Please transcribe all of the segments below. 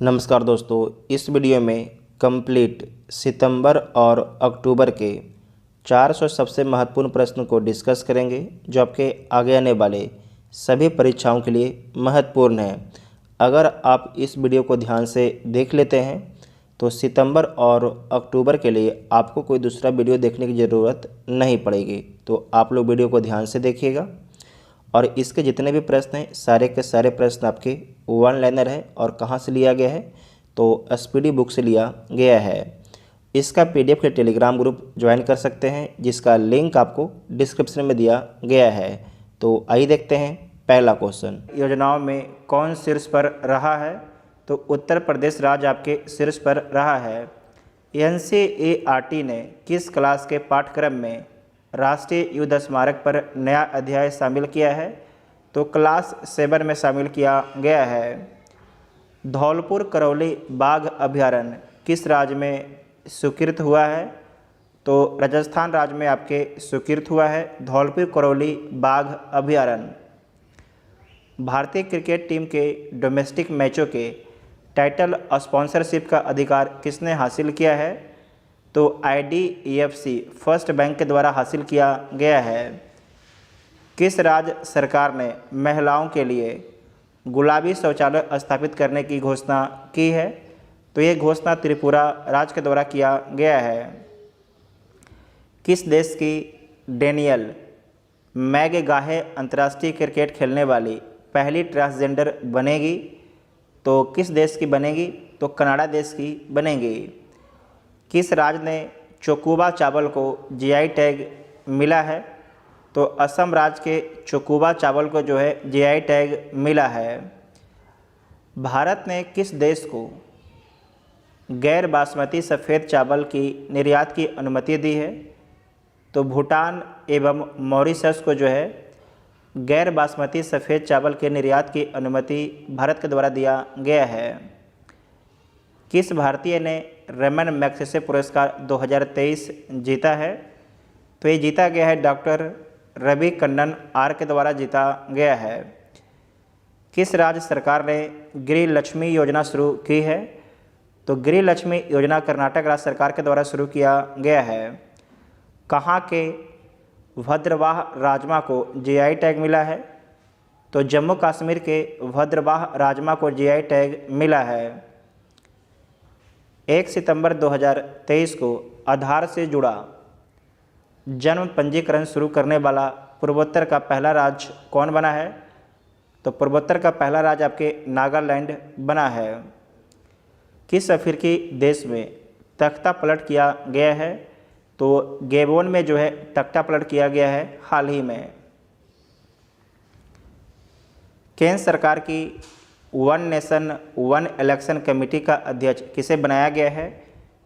नमस्कार दोस्तों, इस वीडियो में कंप्लीट सितंबर और अक्टूबर के 400 सबसे महत्वपूर्ण प्रश्न को डिस्कस करेंगे जो आपके आगे आने वाले सभी परीक्षाओं के लिए महत्वपूर्ण है। अगर आप इस वीडियो को ध्यान से देख लेते हैं तो सितंबर और अक्टूबर के लिए आपको कोई दूसरा वीडियो देखने की ज़रूरत नहीं पड़ेगी। तो आप लोग वीडियो को ध्यान से देखिएगा और इसके जितने भी प्रश्न हैं सारे के सारे प्रश्न आपके वन लाइनर है और कहाँ से लिया गया है तो एसपीडी बुक से लिया गया है। इसका पीडीएफ के टेलीग्राम ग्रुप ज्वाइन कर सकते हैं जिसका लिंक आपको डिस्क्रिप्शन में दिया गया है। तो आइए देखते हैं पहला क्वेश्चन। योजनाओं में कौन शीर्ष पर रहा है? तो उत्तर प्रदेश राज्य आपके शीर्ष पर रहा है। एनसीईआरटी ने किस क्लास के पाठ्यक्रम में राष्ट्रीय युद्ध स्मारक पर नया अध्याय शामिल किया है? तो क्लास 7 में शामिल किया गया है। धौलपुर करौली बाघ अभयारण्य किस राज्य में स्वीकृत हुआ है? तो राजस्थान राज्य में आपके स्वीकृत हुआ है धौलपुर करौली बाघ अभयारण्य। भारतीय क्रिकेट टीम के डोमेस्टिक मैचों के टाइटल स्पॉन्सरशिप का अधिकार किसने हासिल किया है? तो IDFC फर्स्ट बैंक के द्वारा हासिल किया गया है। किस राज्य सरकार ने महिलाओं के लिए गुलाबी शौचालय स्थापित करने की घोषणा की है? तो ये घोषणा त्रिपुरा राज्य के द्वारा किया गया है। किस देश की डेनियल मैकगाहे अंतर्राष्ट्रीय क्रिकेट खेलने वाली पहली ट्रांसजेंडर बनेगी? तो किस देश की बनेगी? तो कनाडा देश की बनेगी। किस राज्य ने चोकोबा चावल को जीआई टैग मिला है? तो असम राज्य के चोकोबा चावल को जो है जीआई टैग मिला है। भारत ने किस देश को गैर बासमती सफ़ेद चावल की निर्यात की अनुमति दी है? तो भूटान एवं मॉरिशस को जो है गैर बासमती सफ़ेद चावल के निर्यात की अनुमति भारत के द्वारा दिया गया है। किस भारतीय ने रमन मैग्सेसे पुरस्कार 2023 जीता है? तो ये जीता गया है डॉक्टर रवि कन्नन आर के द्वारा जीता गया है। किस राज्य सरकार ने गृह लक्ष्मी योजना शुरू की है? तो गृह लक्ष्मी योजना कर्नाटक राज्य सरकार के द्वारा शुरू किया गया है। कहाँ के भद्रवाह राजमा को जीआई टैग मिला है? तो जम्मू कश्मीर के भद्रवाह राजमा को जीआई टैग मिला है। 1 सितंबर 2023 को आधार से जुड़ा जन्म पंजीकरण शुरू करने वाला पूर्वोत्तर का पहला राज्य कौन बना है? तो पूर्वोत्तर का पहला राज्य आपके नागालैंड बना है। किस अफ्रीकी देश में तख्ता पलट किया गया है? तो गैबोन में जो है तख्ता पलट किया गया है हाल ही में। केंद्र सरकार की one nation one election committee का अध्यक्ष किसे बनाया गया है?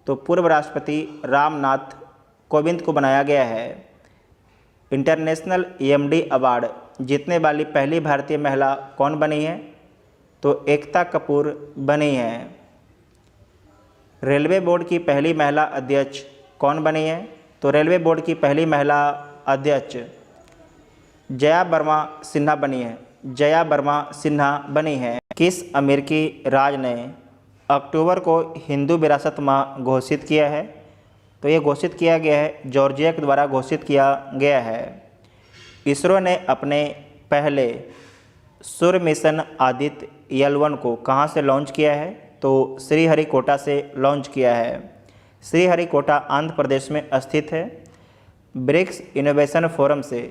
तो पूर्व राष्ट्रपति रामनाथ कोविंद को बनाया गया है। इंटरनेशनल EMD अवार्ड जीतने वाली पहली भारतीय महिला कौन बनी है? तो एकता कपूर बनी है। रेलवे बोर्ड की पहली महिला अध्यक्ष कौन बनी है? तो रेलवे बोर्ड की पहली महिला अध्यक्ष जया वर्मा सिन्हा बनी है। जया वर्मा सिन्हा बनी है। किस अमेरिकी राज्य ने अक्टूबर को हिंदू विरासत माह घोषित किया है? तो ये घोषित किया गया है जॉर्जिया के द्वारा घोषित किया गया है। इसरो ने अपने पहले सूर्य मिशन आदित्य L1 को कहाँ से लॉन्च किया है? तो श्रीहरिकोटा से लॉन्च किया है। श्रीहरिकोटा आंध्र प्रदेश में स्थित है। ब्रिक्स इनोवेशन फोरम से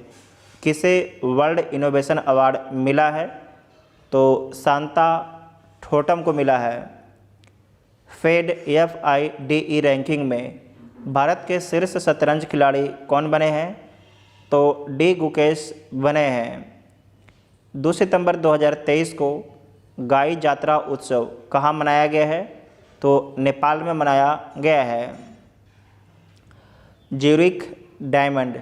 किसे वर्ल्ड इनोवेशन अवार्ड मिला है? तो सांता ठोटम को मिला है। फेड FIDE रैंकिंग में भारत के शीर्ष शतरंज खिलाड़ी कौन बने हैं? तो डी गुकेश बने हैं। 2 सितंबर 2023 को गाई जात्रा उत्सव कहाँ मनाया गया है? तो नेपाल में मनाया गया है। ज्यूरिख डायमंड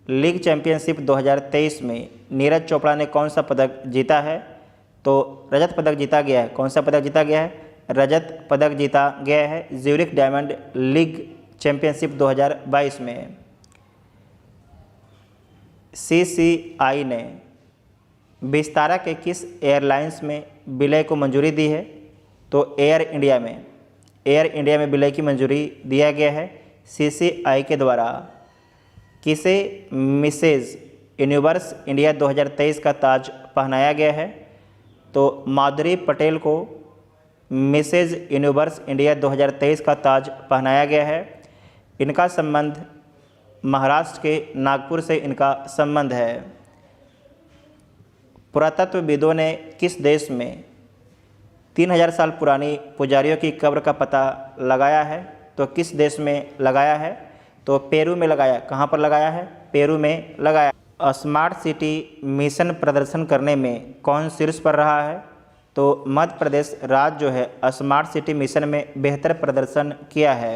लीग चैंपियनशिप 2023 में नीरज चोपड़ा ने कौन सा पदक जीता है? तो रजत पदक जीता गया है। कौन सा पदक जीता गया है? रजत पदक जीता गया है ज्यूरिख डायमंड लीग चैंपियनशिप 2022 में। CCI ने विस्तारा के किस एयरलाइंस में विलय को मंजूरी दी है? तो एयर इंडिया में विलय की मंजूरी दिया गया है। CCI के द्वारा किसे मिसेज यूनिवर्स इंडिया 2023 का ताज पहनाया गया है? तो माधुरी पटेल को मिसेज यूनिवर्स इंडिया 2023 का ताज पहनाया गया है। इनका संबंध महाराष्ट्र के नागपुर से इनका संबंध है। पुरातत्वविदों ने किस देश में 3000 साल पुरानी पुजारियों की कब्र का पता लगाया है? तो किस देश में लगाया है? तो पेरू में लगाया। कहाँ पर लगाया है? पेरू में लगाया। स्मार्ट सिटी मिशन प्रदर्शन करने में कौन शीर्ष पर रहा है? तो मध्य प्रदेश राज्य जो है स्मार्ट सिटी मिशन में बेहतर प्रदर्शन किया है।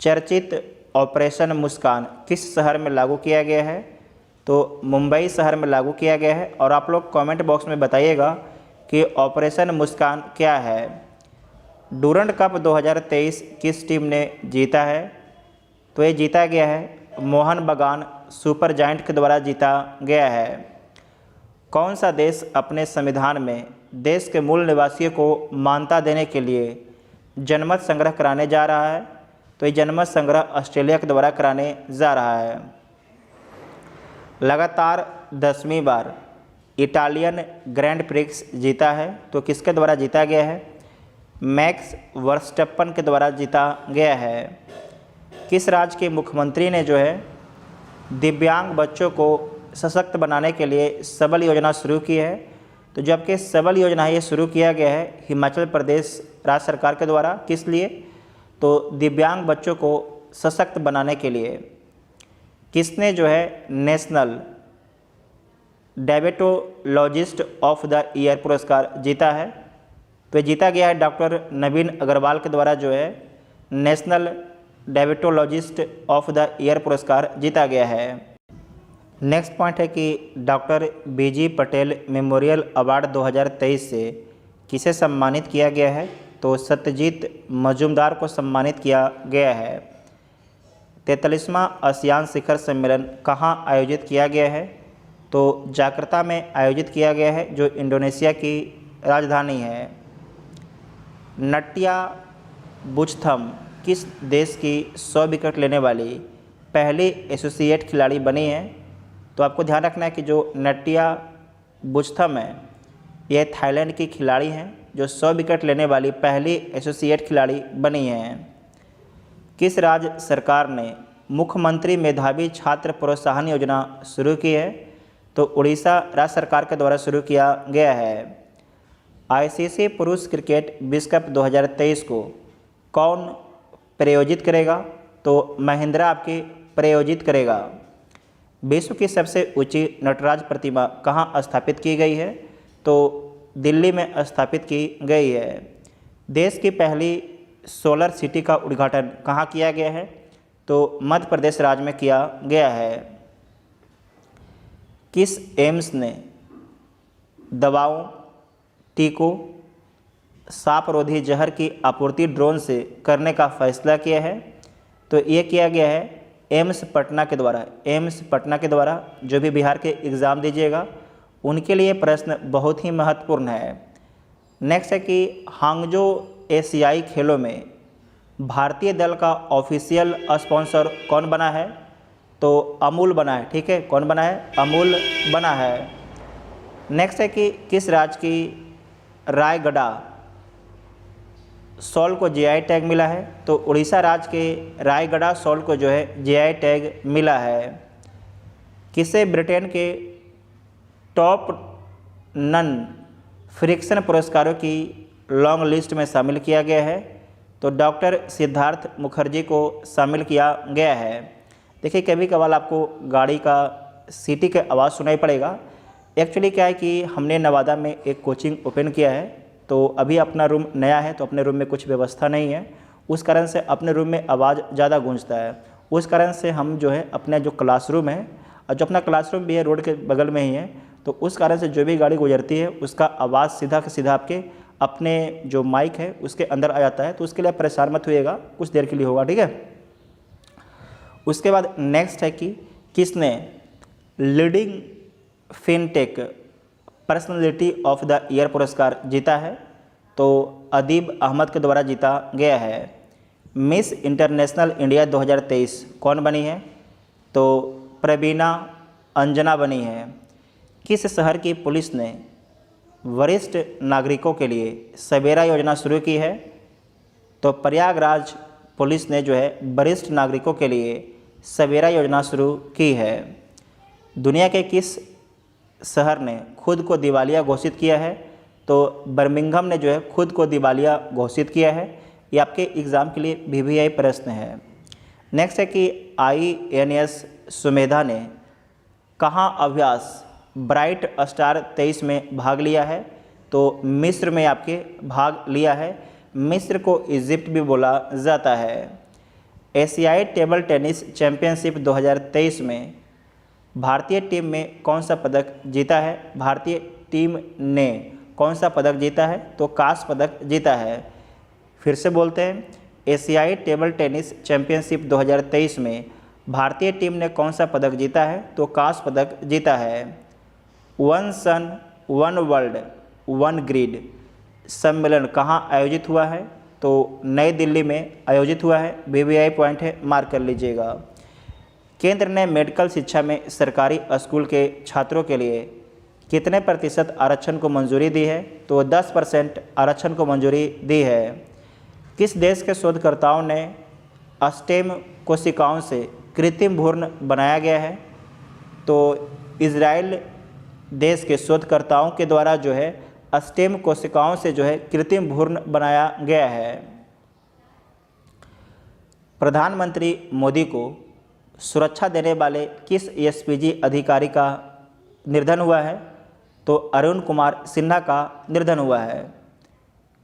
चर्चित ऑपरेशन मुस्कान किस शहर में लागू किया गया है? तो मुंबई शहर में लागू किया गया है। और आप लोग कमेंट बॉक्स में बताइएगा कि ऑपरेशन मुस्कान क्या है। डूरंड कप 2023 किस टीम ने जीता है? तो ये जीता गया है मोहन बगान सुपर जायंट के द्वारा जीता गया है। कौन सा देश अपने संविधान में देश के मूल निवासियों को मान्यता देने के लिए जनमत संग्रह कराने जा रहा है? तो ये जनमत संग्रह ऑस्ट्रेलिया के द्वारा कराने जा रहा है। लगातार 10वीं बार इटालियन ग्रैंड प्रिक्स जीता है, तो किसके द्वारा जीता गया है? मैक्स वर्स्टप्पन के द्वारा जीता गया है। किस राज्य के मुख्यमंत्री ने जो है दिव्यांग बच्चों को सशक्त बनाने के लिए सबल योजना शुरू की है? तो जबकि सबल योजना ये शुरू किया गया है हिमाचल प्रदेश राज्य सरकार के द्वारा। किस लिए? तो दिव्यांग बच्चों को सशक्त बनाने के लिए। किसने जो है national diabetologist of the year पुरस्कार जीता है? तो जीता गया है डॉक्टर नवीन अग्रवाल के द्वारा जो है national diabetologist of the year पुरस्कार जीता गया है। नेक्स्ट पॉइंट है कि doctor BG Patel memorial award 2023 से किसे सम्मानित किया गया है? तो सत्यजीत मजूमदार को सम्मानित किया गया है। 43वां आसियान शिखर सम्मेलन कहाँ आयोजित किया गया है? तो जाकार्ता में आयोजित किया गया है, जो इंडोनेशिया की राजधानी है। नट्या बुचथम किस देश की 100 विकेट लेने वाली पहली एसोसिएट खिलाड़ी बनी है? तो आपको ध्यान रखना है कि जो नट्या बुचथम है यह थाईलैंड की खिलाड़ी हैं जो 100 विकेट लेने वाली पहली एसोसिएट खिलाड़ी बनी हैं। किस राज्य सरकार ने मुख्यमंत्री मेधावी छात्र प्रोत्साहन योजना शुरू की है? तो उड़ीसा राज्य सरकार के द्वारा शुरू किया गया है। ICC पुरुष क्रिकेट विश्व कप 2023 को कौन प्रायोजित करेगा? तो महिंद्रा आपकी प्रायोजित करेगा। विश्व की सबसे ऊंची नटराज प्रतिमा कहाँ स्थापित की गई है? तो दिल्ली में स्थापित की गई है। देश की पहली सोलर सिटी का उद्घाटन कहाँ किया गया है? तो मध्य प्रदेश राज्य में किया गया है। किस एम्स ने दवाओं, टीकों, सांप रोधी जहर की आपूर्ति ड्रोन से करने का फैसला किया है? तो ये किया गया है एम्स पटना के द्वारा। एम्स पटना के द्वारा जो भी बिहार के एग्ज़ाम दीजिएगा उनके लिए प्रश्न बहुत ही महत्वपूर्ण है। नेक्स्ट है कि हांगजो एशियाई खेलों में भारतीय दल का ऑफिशियल स्पॉन्सर कौन बना है? तो अमूल बना है। ठीक है, कौन बना है? अमूल बना है। नेक्स्ट है कि किस राज्य की रायगढ़ शॉल को GI टैग मिला है? तो उड़ीसा राज्य के रायगढ़ शॉल को जो है GI टैग मिला है। किसे ब्रिटेन के टॉप नन फ्रिक्शन पुरस्कारों की लॉन्ग लिस्ट में शामिल किया गया है? तो डॉक्टर सिद्धार्थ मुखर्जी को शामिल किया गया है। देखिए, कभी कभार आपको गाड़ी का सीटी का आवाज़ सुनाई पड़ेगा। एक्चुअली क्या है कि हमने नवादा में एक कोचिंग ओपन किया है, तो अभी अपना रूम नया है, तो अपने रूम में कुछ व्यवस्था नहीं है, उस कारण से अपने रूम में आवाज़ ज़्यादा गूंजता है। उस कारण से हम जो है अपना जो क्लासरूम है, और जो अपना क्लासरूम भी है रोड के बगल में ही है, तो उस कारण से जो भी गाड़ी गुजरती है उसका आवाज़ सीधा के सीधा आपके अपने जो माइक है उसके अंदर आ जाता है। तो उसके लिए परेशान मत होइएगा, कुछ देर के लिए होगा। ठीक है। उसके बाद नेक्स्ट है कि किसने leading fintech personality of the year पुरस्कार जीता है? तो अदीब अहमद के द्वारा जीता गया है। मिस इंटरनेशनल इंडिया 2023 कौन बनी है? तो प्रवीणा अंजना बनी है। किस शहर की पुलिस ने वरिष्ठ नागरिकों के लिए सवेरा योजना शुरू की है? तो प्रयागराज पुलिस ने जो है वरिष्ठ नागरिकों के लिए सवेरा योजना शुरू की है। दुनिया के किस शहर ने खुद को दिवालिया घोषित किया है? तो बर्मिंघम ने जो है खुद को दिवालिया घोषित किया है। ये आपके एग्ज़ाम के लिए VVI प्रश्न है। नेक्स्ट है कि INS सुमेधा ने कहाँ अभ्यास ब्राइट स्टार 23 में भाग लिया है? तो मिस्र में आपके भाग लिया है। मिस्र को इजिप्ट भी बोला जाता है। एशियाई टेबल टेनिस चैंपियनशिप 2023 में भारतीय टीम में कौन सा पदक जीता है? भारतीय टीम ने कौन सा पदक जीता है? तो कांस्य पदक जीता है। फिर से बोलते हैं, एशियाई टेबल टेनिस चैंपियनशिप 2023 में भारतीय टीम ने कौन सा पदक जीता है? तो कांस्य पदक जीता है। One sun one world one grid सम्मेलन कहाँ आयोजित हुआ है? तो नई दिल्ली में आयोजित हुआ है। VVI पॉइंट है, मार्क कर लीजिएगा। केंद्र ने मेडिकल शिक्षा में सरकारी स्कूल के छात्रों के लिए कितने प्रतिशत आरक्षण को मंजूरी दी है? तो 10% आरक्षण को मंजूरी दी है। किस देश के शोधकर्ताओं ने स्टेम कोशिकाओं से कृत्रिम भ्रूण बनाया गया है? तो इजराइल देश के शोधकर्ताओं के द्वारा जो है स्टेम कोशिकाओं से जो है कृत्रिम भ्रूण बनाया गया है। प्रधानमंत्री मोदी को सुरक्षा देने वाले किस SPG अधिकारी का निधन हुआ है? तो अरुण कुमार सिन्हा का निधन हुआ है।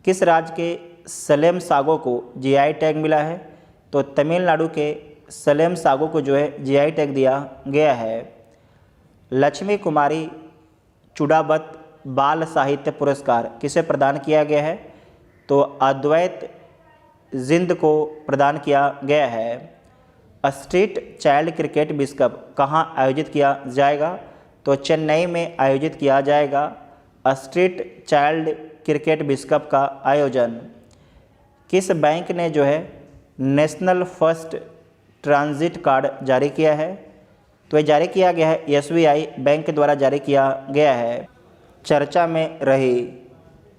किस राज्य के सलेम सागो को GI टैग मिला है? तो तमिलनाडु के सलेम सागो को जो है GI टैग दिया गया है। लक्ष्मी कुमारी चुड़ावत बाल साहित्य पुरस्कार किसे प्रदान किया गया है? तो अद्वैत जिंद को प्रदान किया गया है। स्ट्रीट चाइल्ड क्रिकेट विश्व कप कहाँ आयोजित किया जाएगा? तो चेन्नई में आयोजित किया जाएगा स्ट्रीट चाइल्ड क्रिकेट विश्व कप का आयोजन। किस बैंक ने जो है नेशनल फर्स्ट ट्रांजिट कार्ड जारी किया है? तो ये जारी किया गया है SBI बैंक के द्वारा जारी किया गया है। चर्चा में रही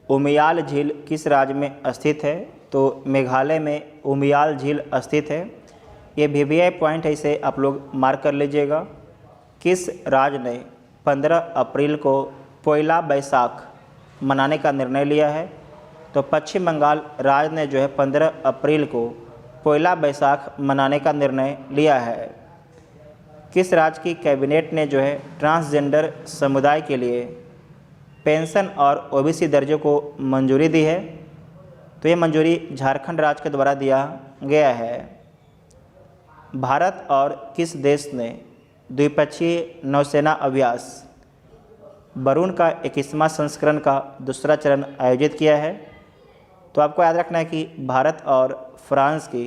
उमियाल झील किस राज्य में स्थित है? तो मेघालय में उमियाल झील स्थित है। ये VVI पॉइंट है, इसे आप लोग मार्क कर लीजिएगा। किस राज्य ने 15 अप्रैल को पोइला बैसाख मनाने का निर्णय लिया है? तो पश्चिम बंगाल राज्य ने जो है 15 अप्रैल को पोइला बैसाख मनाने का निर्णय लिया है। किस राज्य की कैबिनेट ने जो है ट्रांसजेंडर समुदाय के लिए पेंशन और OBC दर्जे को मंजूरी दी है? तो ये मंजूरी झारखंड राज्य के द्वारा दिया गया है। भारत और किस देश ने द्विपक्षीय नौसेना अभ्यास वरुण का 21वां संस्करण का दूसरा चरण आयोजित किया है? तो आपको याद रखना है कि भारत और फ्रांस की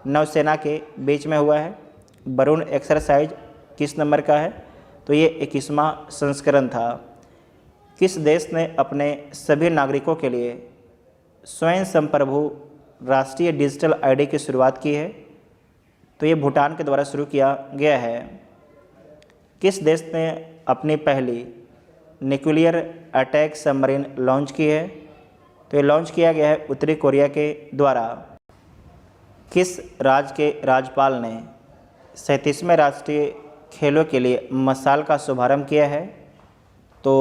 नौसेना के बीच में हुआ है। वरुण एक्सरसाइज किस नंबर का है? तो ये 21वां संस्करण था। किस देश ने अपने सभी नागरिकों के लिए स्वयं संप्रभु राष्ट्रीय डिजिटल ID की शुरुआत की है? तो ये भूटान के द्वारा शुरू किया गया है। किस देश ने अपनी पहली न्यूक्लियर अटैक सबमरीन लॉन्च की है? तो ये लॉन्च किया गया है उत्तरी कोरिया के द्वारा। किस राज्य के राज्यपाल ने 37वें राष्ट्रीय खेलों के लिए मशाल का शुभारंभ किया है? तो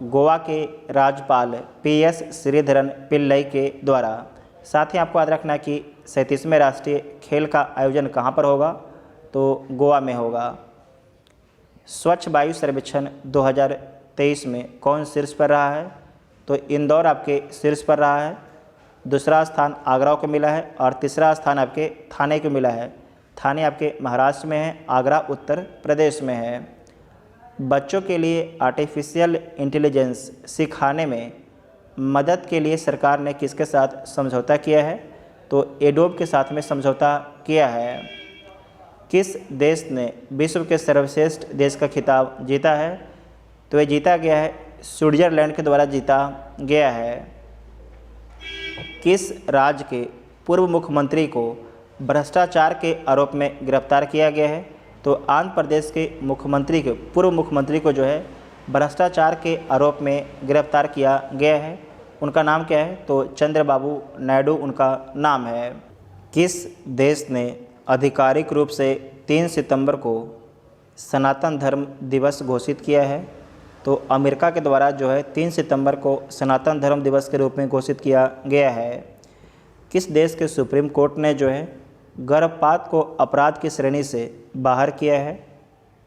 गोवा के राज्यपाल PS श्रीधरन पिल्लई के द्वारा। साथ ही आपको याद रखना है कि 37वें राष्ट्रीय खेल का आयोजन कहाँ पर होगा? तो गोवा में होगा। स्वच्छ वायु सर्वेक्षण 2023 में कौन शीर्ष पर रहा है? तो इंदौर आपके शीर्ष पर रहा है। दूसरा स्थान आगरा को मिला है और तीसरा स्थान आपके थाने को मिला है। थाने आपके महाराष्ट्र में है, आगरा उत्तर प्रदेश में है। बच्चों के लिए आर्टिफिशियल इंटेलिजेंस सिखाने में मदद के लिए सरकार ने किसके साथ समझौता किया है? तो एडोब के साथ में समझौता किया है। किस देश ने विश्व के सर्वश्रेष्ठ देश का खिताब जीता है? तो ये जीता गया है स्विट्जरलैंड के द्वारा जीता गया है। किस राज्य के पूर्व मुख्यमंत्री को भ्रष्टाचार के आरोप में गिरफ्तार किया गया है? तो आंध्र प्रदेश के मुख्यमंत्री के पूर्व मुख्यमंत्री को जो है भ्रष्टाचार के आरोप में गिरफ्तार किया गया है। उनका नाम क्या है? तो चंद्रबाबू नायडू उनका नाम है। किस देश ने आधिकारिक रूप से 3 सितंबर को सनातन धर्म दिवस घोषित किया है? तो अमेरिका के द्वारा जो है 3 सितंबर को सनातन धर्म दिवस के रूप में घोषित किया गया है। किस देश के सुप्रीम कोर्ट ने जो है गर्भपात को अपराध की श्रेणी से बाहर किया है?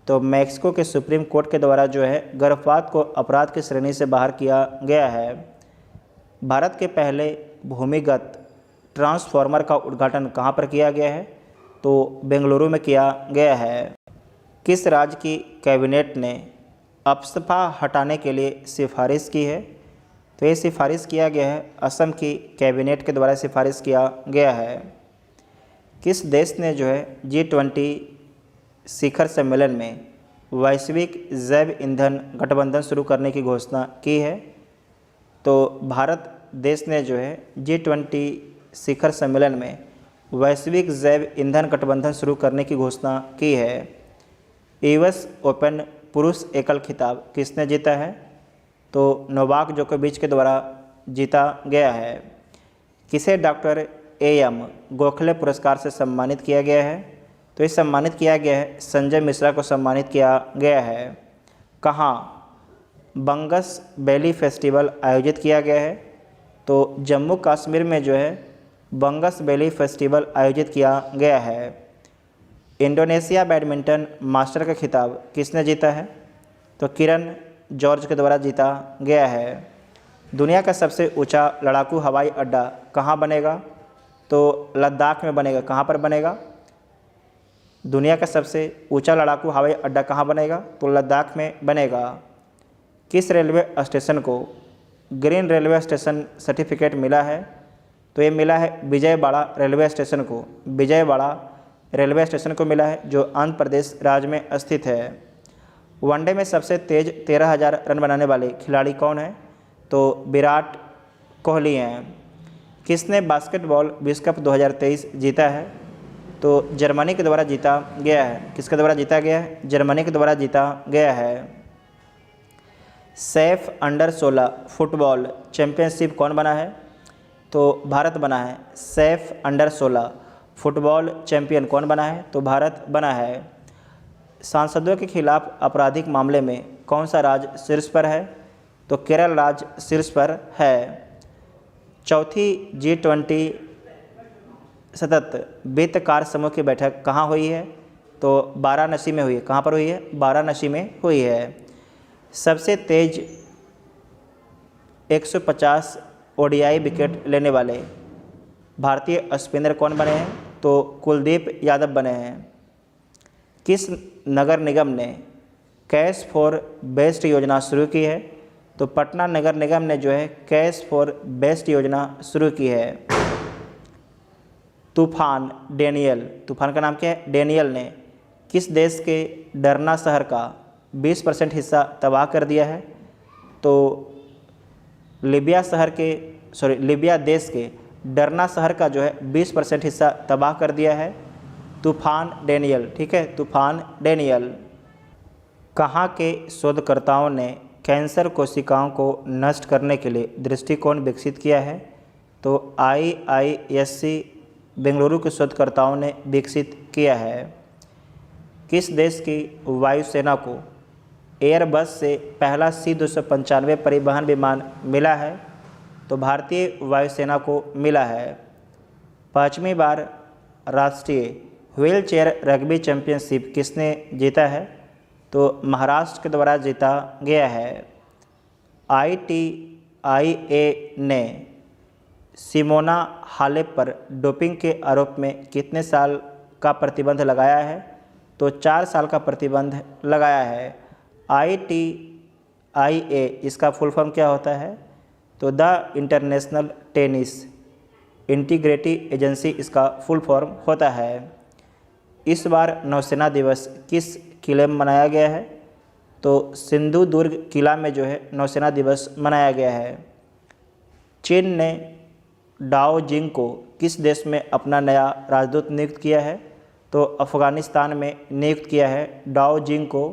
तो मैक्सिको के सुप्रीम कोर्ट के द्वारा जो है गर्भपात को अपराध की श्रेणी से बाहर किया गया है। भारत के पहले भूमिगत ट्रांसफार्मर का उद्घाटन कहाँ पर किया गया है? तो बेंगलुरु में किया गया है। किस राज्य की कैबिनेट ने अफस्पा हटाने के लिए सिफारिश की है? तो ये सिफारिश किया गया है असम की कैबिनेट के द्वारा सिफारिश किया गया है। किस देश ने जो है G20 शिखर सम्मेलन में वैश्विक जैव ईंधन गठबंधन शुरू करने की घोषणा की है? तो भारत देश ने जो है G20 शिखर सम्मेलन में वैश्विक जैव ईंधन गठबंधन शुरू करने की घोषणा की है। यूएस ओपन पुरुष एकल खिताब किसने जीता है? तो नोवाक जोकोविच के द्वारा जीता गया है। किसे डॉक्टर AM गोखले पुरस्कार से सम्मानित किया गया है? तो ये सम्मानित किया गया है संजय मिश्रा को सम्मानित किया गया है। कहाँ बंगस वैली फेस्टिवल आयोजित किया गया है? तो जम्मू कश्मीर में जो है बंगस वैली फेस्टिवल आयोजित किया गया है। इंडोनेशिया बैडमिंटन मास्टर का खिताब किसने जीता है? तो किरण जॉर्ज के द्वारा जीता गया है। दुनिया का सबसे ऊंचा लड़ाकू हवाई अड्डा कहाँ बनेगा? तो लद्दाख में बनेगा। कहाँ पर बनेगा? दुनिया का सबसे ऊंचा लड़ाकू हवाई अड्डा कहाँ बनेगा? तो लद्दाख में बनेगा। किस रेलवे स्टेशन को ग्रीन रेलवे स्टेशन सर्टिफिकेट मिला है? तो ये मिला है विजयवाड़ा रेलवे स्टेशन को। विजयवाड़ा रेलवे स्टेशन को मिला है जो आंध्र प्रदेश राज्य में स्थित है। वनडे में सबसे तेज 13,000 रन बनाने वाले खिलाड़ी कौन है? तो विराट कोहली हैं। किसने बास्केटबॉल विश्व कप 2023 जीता है? तो जर्मनी के द्वारा जीता गया है। किसके द्वारा जीता गया है? जर्मनी के द्वारा जीता गया है। सैफ अंडर 16 फुटबॉल चैंपियनशिप कौन बना है? तो भारत बना है। सैफ अंडर 16 फुटबॉल चैंपियन कौन बना है? तो भारत बना है। सांसदों के खिलाफ आपराधिक मामले में कौन सा राज्य शीर्ष पर है? तो केरल राज्य शीर्ष पर है। चौथी G20 सतत वित्त कार्य समूह की बैठक कहाँ हुई है? तो वाराणसी में हुई है। कहाँ पर हुई है? वाराणसी में हुई है। सबसे तेज 150 ODI विकेट लेने वाले भारतीय स्पिनर कौन बने हैं? तो कुलदीप यादव बने हैं। किस नगर निगम ने कैश फॉर बेस्ट योजना शुरू की है? तो पटना नगर निगम ने जो है कैश फॉर बेस्ट योजना शुरू की है। तूफान डेनियल, तूफान का नाम क्या है? डेनियल ने किस देश के डरना शहर का 20% हिस्सा तबाह कर दिया है? तो लीबिया देश के डरना शहर का जो है 20% हिस्सा तबाह कर दिया है। तूफान डेनियल, ठीक है, तूफान डेनियल। कहाँ के शोधकर्ताओं ने कैंसर कोशिकाओं को नष्ट करने के लिए दृष्टिकोण विकसित किया है? तो IISc बेंगलुरु के शोधकर्ताओं ने विकसित किया है। किस देश की वायुसेना को एयरबस से पहला C-295 परिवहन विमान मिला है? तो भारतीय वायुसेना को मिला है। 5वीं बार राष्ट्रीय व्हील चेयर रग्बी चैंपियनशिप किसने जीता है? तो महाराष्ट्र के द्वारा जीता गया है। ITIA ने सिमोना हालेप पर डोपिंग के आरोप में कितने साल का प्रतिबंध लगाया है? तो 4 साल का प्रतिबंध लगाया है। ITIA इसका फुल फॉर्म क्या होता है? तो the international tennis integrity agency इसका फुल फॉर्म होता है। इस बार नौसेना दिवस किस किले में मनाया गया है? तो सिंधुदुर्ग किला में जो है नौसेना दिवस मनाया गया है। चीन ने डाओ जिंग को किस देश में अपना नया राजदूत नियुक्त किया है? तो अफ़गानिस्तान में नियुक्त किया है डाओ जिंग को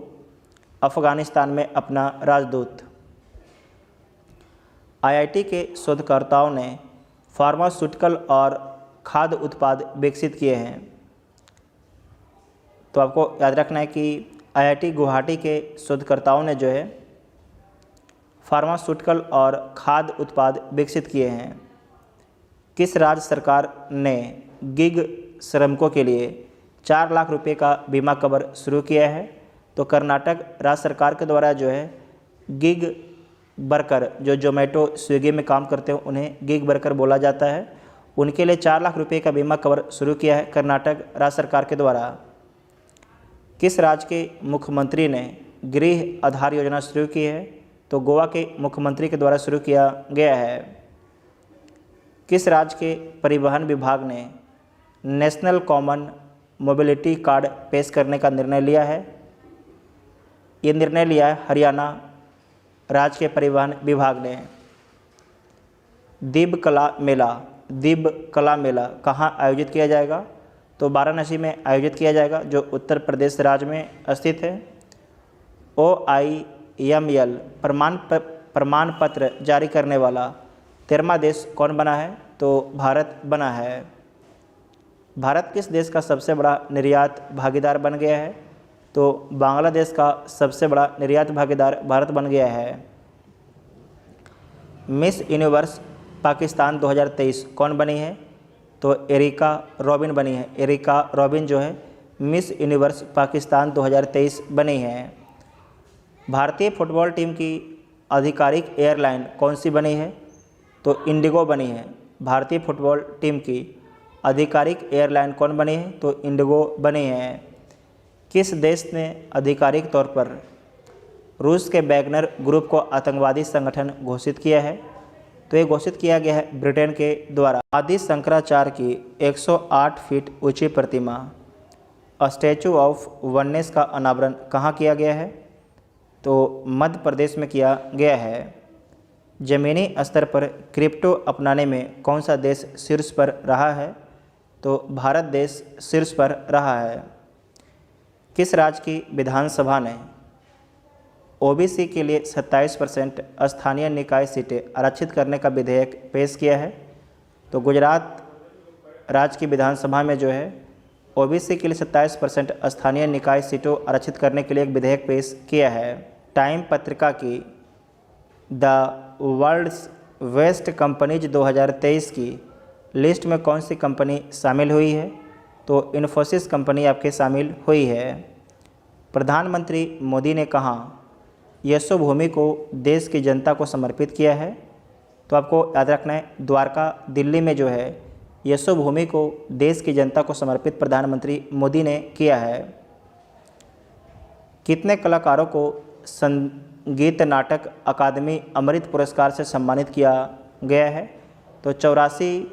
अफ़गानिस्तान में अपना राजदूत। आईआईटी के शोधकर्ताओं ने फार्मास्यूटिकल और खाद्य उत्पाद विकसित किए हैं। तो आपको याद रखना है कि आईआईटी गुवाहाटी के शोधकर्ताओं ने जो है फार्मास्यूटिकल और खाद्य उत्पाद विकसित किए हैं। किस राज्य सरकार ने गिग श्रमिकों के लिए 4 लाख रुपए का बीमा कवर शुरू किया है? तो कर्नाटक राज्य सरकार के द्वारा जो है गिग वर्कर जो जोमेटो स्विगी में काम करते हैं उन्हें गिग वर्कर बोला जाता है, उनके लिए 4 लाख रुपए का बीमा कवर शुरू किया है कर्नाटक राज्य सरकार के द्वारा। किस राज्य के मुख्यमंत्री ने गृह आधार योजना शुरू की है? तो गोवा के मुख्यमंत्री के द्वारा शुरू किया गया है। किस राज्य के परिवहन विभाग ने नेशनल कॉमन मोबिलिटी कार्ड पेश करने का निर्णय लिया है? ये निर्णय लिया है हरियाणा राज्य के परिवहन विभाग ने। दिव्य कला मेला कहाँ आयोजित किया जाएगा? तो वाराणसी में आयोजित किया जाएगा जो उत्तर प्रदेश राज्य में स्थित है। OIML प्रमाण पत्र जारी करने वाला 13वां देश कौन बना है? तो भारत बना है। भारत किस देश का सबसे बड़ा निर्यात भागीदार बन गया है? तो बांग्लादेश का सबसे बड़ा निर्यात भागीदार भारत बन गया है। मिस यूनिवर्स पाकिस्तान 2023 कौन बनी है? तो एरिका रॉबिन बनी है। एरिका रॉबिन जो है मिस यूनिवर्स पाकिस्तान 2023 बनी है। भारतीय फुटबॉल टीम की आधिकारिक एयरलाइन कौन सी बनी है? तो इंडिगो बनी है। भारतीय फुटबॉल टीम की आधिकारिक एयरलाइन कौन बनी है? तो इंडिगो बनी है। किस देश ने आधिकारिक तौर पर रूस के वैगनर ग्रुप को आतंकवादी संगठन घोषित किया है? तो ये घोषित किया गया है ब्रिटेन के द्वारा। आदि शंकराचार्य की 108 फीट ऊंची प्रतिमा स्टैचू ऑफ वननेस का अनावरण कहाँ किया गया है? तो मध्य प्रदेश में किया गया है। ज़मीनी स्तर पर क्रिप्टो अपनाने में कौन सा देश शीर्ष पर रहा है? तो भारत देश शीर्ष पर रहा है। किस राज्य की विधानसभा ने ओबीसी के लिए 27% स्थानीय निकाय सीटें आरक्षित करने का विधेयक पेश किया है? तो गुजरात राज्य की विधानसभा में जो है ओबीसी के लिए 27% स्थानीय निकाय सीटों आरक्षित करने के लिए एक विधेयक पेश किया है। टाइम पत्रिका की द वर्ल्ड्स बेस्ट कंपनीज 2023 की लिस्ट में कौन सी कंपनी शामिल हुई है? तो इन्फोसिस कंपनी आपके शामिल हुई है। प्रधानमंत्री मोदी ने कहा यशोभूमि को देश की जनता को समर्पित किया है? तो आपको याद रखना है द्वारका दिल्ली में जो है यशोभूमि को देश की जनता को समर्पित प्रधानमंत्री मोदी ने किया है। कितने कलाकारों को संगीत नाटक अकादमी अमृत पुरस्कार से सम्मानित किया गया है? तो 84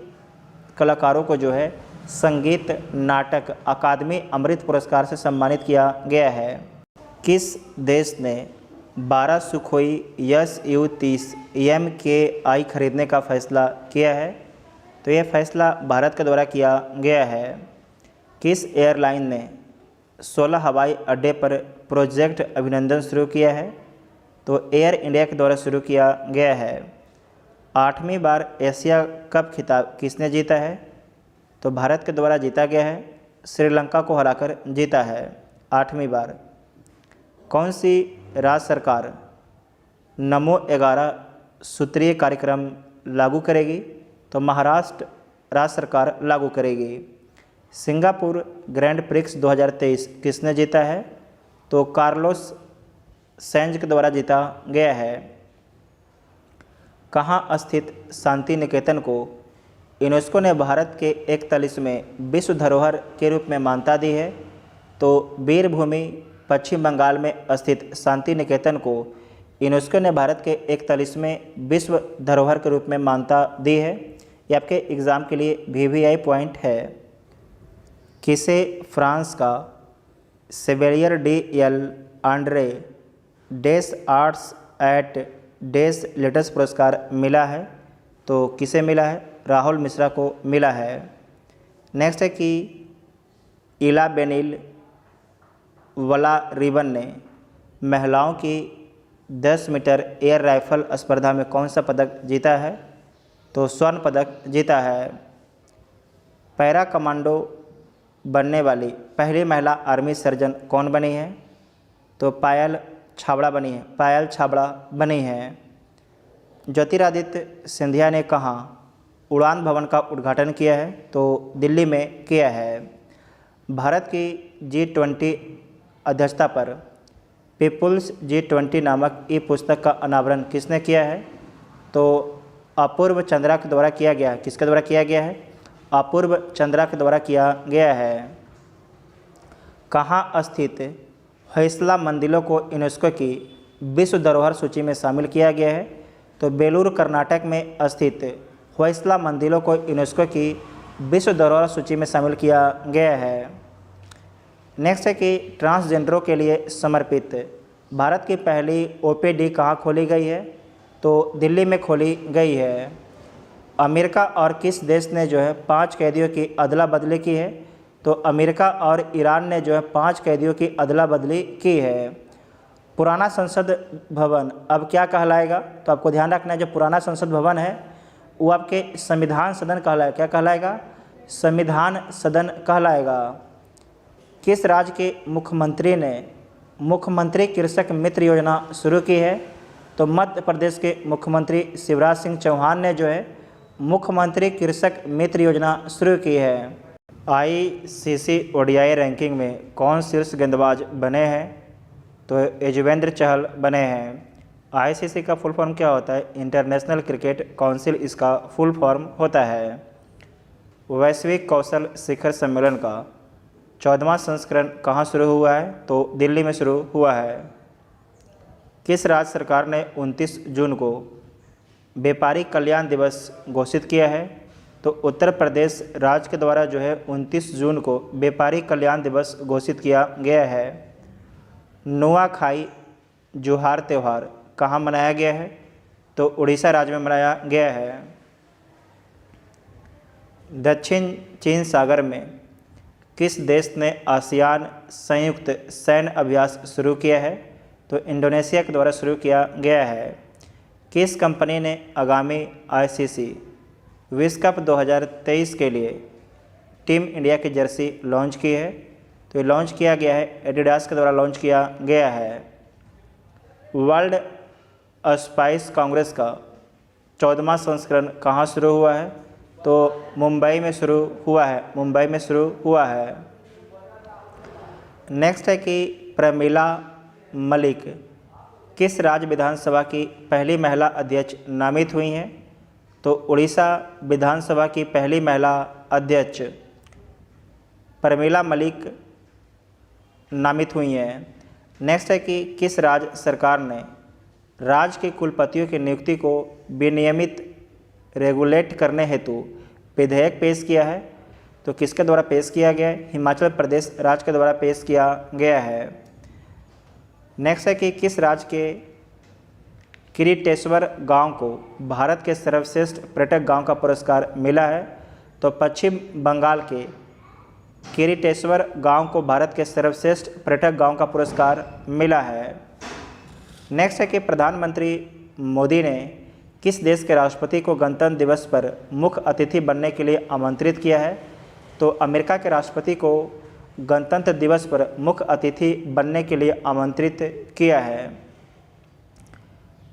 कलाकारों को जो है संगीत नाटक अकादमी अमृत पुरस्कार से सम्मानित किया गया है। किस देश ने 12 सुखोई Su-30 MKI खरीदने का फैसला किया है? तो यह फैसला भारत के द्वारा किया गया है। किस एयरलाइन ने 16 हवाई अड्डे पर प्रोजेक्ट अभिनंदन शुरू किया है? तो एयर इंडिया के द्वारा शुरू किया गया है। 8वीं बार एशिया कप खिताब किसने जीता है? तो भारत के द्वारा जीता गया है। श्रीलंका को हराकर जीता है 8वीं बार। कौन सी राज्य सरकार नमो 11 सूत्रीय कार्यक्रम लागू करेगी? तो महाराष्ट्र राज्य सरकार लागू करेगी। सिंगापुर ग्रैंड प्रिक्स 2023 किसने जीता है? तो कार्लोस सेंज के द्वारा जीता गया है। कहाँ स्थित शांति निकेतन को यूनेस्को ने भारत के 41वें विश्व धरोहर के रूप में मान्यता दी है? तो वीरभूमि पश्चिम बंगाल में स्थित शांति निकेतन को यूनेस्को ने भारत के 41वें विश्व धरोहर के रूप में मान्यता दी है। ये आपके एग्ज़ाम के लिए VVI पॉइंट है। किसे फ्रांस का Chevalier de l' Ordre des Arts et des Lettres पुरस्कार मिला है? तो किसे मिला है? राहुल मिश्रा को मिला है। नेक्स्ट है कि इला बेनिल वलारिवन ने महिलाओं की 10 मीटर एयर राइफल स्पर्धा में कौन सा पदक जीता है? तो स्वर्ण पदक जीता है। पैरा कमांडो बनने वाली पहली महिला आर्मी सर्जन कौन बनी है? तो पायल छाबड़ा बनी है। ज्योतिरादित्य सिंधिया ने कहाँ उड़ान भवन का उद्घाटन किया है? तो दिल्ली में किया है। भारत की G20 अध्यक्षता पर पीपुल्स G20 नामक ई पुस्तक का अनावरण किसने किया है? तो अपूर्व चंद्रा के द्वारा किया गया है। किसके द्वारा किया गया है? अपूर्व चंद्रा के द्वारा किया गया है। कहाँ स्थित होयसला मंदिरों को यूनेस्को की विश्व धरोहर सूची में शामिल किया गया है? तो बेलूर कर्नाटक में स्थित होयसला मंदिरों को यूनेस्को की विश्व धरोहर सूची में शामिल किया गया है। नेक्स्ट है कि ट्रांसजेंडरों के लिए समर्पित भारत की पहली OPD कहाँ खोली गई है? तो दिल्ली में खोली गई है। अमेरिका और किस देश ने 5 कैदियों की अदला बदली की है? तो अमेरिका और ईरान ने 5 कैदियों की अदला बदली की है। पुराना संसद भवन अब क्या कहलाएगा? तो आपको ध्यान रखना है, जो पुराना संसद भवन है वो आपके संविधान सदन कहलाएगा। क्या कहलाएगा? संविधान सदन कहलाएगा। किस राज्य के मुख्यमंत्री ने मुख्यमंत्री कृषक मित्र योजना शुरू की है? तो मध्य प्रदेश के मुख्यमंत्री शिवराज सिंह चौहान ने मुख्यमंत्री कृषक मित्र योजना शुरू की है। ICC ODI रैंकिंग में कौन शीर्ष गेंदबाज बने हैं? तो युजवेंद्र चहल बने हैं। ICC का फुल फॉर्म क्या होता है? इंटरनेशनल क्रिकेट काउंसिल इसका फुल फॉर्म होता है। वैश्विक कौशल शिखर सम्मेलन का 14वां संस्करण कहाँ शुरू हुआ है? तो दिल्ली में शुरू हुआ है। किस राज्य सरकार ने 29 जून को व्यापारी कल्याण दिवस घोषित किया है? तो उत्तर प्रदेश राज्य के द्वारा 29 जून को व्यापारी कल्याण दिवस घोषित किया गया है। नुआखाई जोहार त्यौहार कहाँ मनाया गया है? तो उड़ीसा राज्य में मनाया गया है। दक्षिण चीन सागर में किस देश ने आसियान संयुक्त सैन्य अभ्यास शुरू किया है? तो इंडोनेशिया के द्वारा शुरू किया गया है। किस कंपनी ने आगामी ICC विश्व कप 2023 के लिए टीम इंडिया की जर्सी लॉन्च की है? तो ये लॉन्च किया गया है, एडिडास के द्वारा लॉन्च किया गया है। वर्ल्ड स्पाइस कांग्रेस का 14वां संस्करण कहाँ शुरू हुआ है? तो मुंबई में शुरू हुआ है। नेक्स्ट है कि प्रमीला मलिक किस राज्य विधानसभा की पहली महिला अध्यक्ष नामित हुई हैं? तो उड़ीसा विधानसभा की पहली महिला अध्यक्ष प्रमीला मलिक नामित हुई हैं। नेक्स्ट है कि किस राज्य सरकार ने राज्य के कुलपतियों की नियुक्ति को विनियमित रेगुलेट करने हेतु विधेयक पेश किया है? तो किसके द्वारा पेश किया गया है? हिमाचल प्रदेश राज्य के द्वारा पेश किया गया है। नेक्स्ट है कि किस राज्य के किरीटेश्वर गांव को भारत के सर्वश्रेष्ठ पर्यटक गांव का पुरस्कार मिला है? तो पश्चिम बंगाल के किरीटेश्वर गांव को भारत के सर्वश्रेष्ठ पर्यटक गांव का पुरस्कार मिला है। नेक्स्ट है कि प्रधानमंत्री मोदी ने किस देश के राष्ट्रपति को गणतंत्र दिवस पर मुख्य अतिथि बनने के लिए आमंत्रित किया है? तो अमेरिका के राष्ट्रपति को गणतंत्र दिवस पर मुख्य अतिथि बनने के लिए आमंत्रित किया है।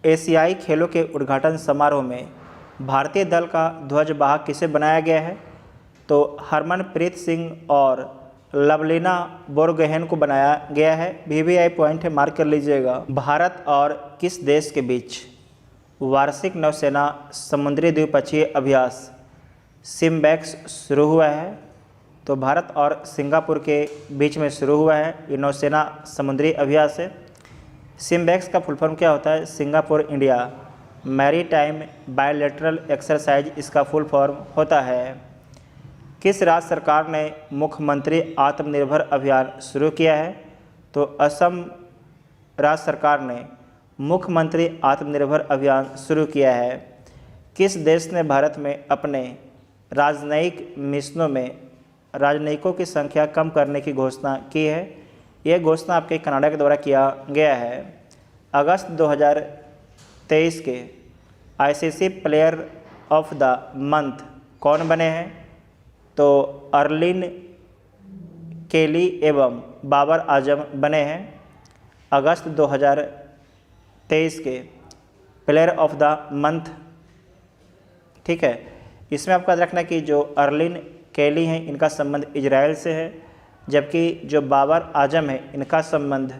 एशियाई खेलों के उद्घाटन समारोह में भारतीय दल का ध्वजवाहक किसे बनाया गया है? तो हरमनप्रीत सिंह और लवलीना बोरगोहेन को बनाया गया है। VVI पॉइंट है, मार्क कर लीजिएगा। भारत और किस देश के बीच वार्षिक नौसेना समुद्री द्विपक्षीय अभ्यास सिम्बैक्स शुरू हुआ है? तो भारत और सिंगापुर के बीच में शुरू हुआ है ये नौसेना समुद्री अभ्यास है। सिम्बैक्स का फुल फॉर्म क्या होता है? Singapore India maritime bilateral exercise इसका फुल फॉर्म होता है। किस राज्य सरकार ने मुख्यमंत्री आत्मनिर्भर अभियान शुरू किया है? तो असम राज्य सरकार ने मुख्यमंत्री आत्मनिर्भर अभियान शुरू किया है। किस देश ने भारत में अपने राजनयिक मिशनों में राजनयिकों की संख्या कम करने की घोषणा की है? यह घोषणा आपके कनाडा के द्वारा किया गया है। अगस्त 2023 के ICC player of the month कौन बने हैं? तो अर्लिन केली एवं बाबर आजम बने हैं अगस्त 2023 के प्लेयर ऑफ द मंथ। ठीक है, इसमें आपको याद रखना कि जो अर्लिन केली हैं इनका संबंध इजराइल से है, जबकि जो बाबर आजम है इनका संबंध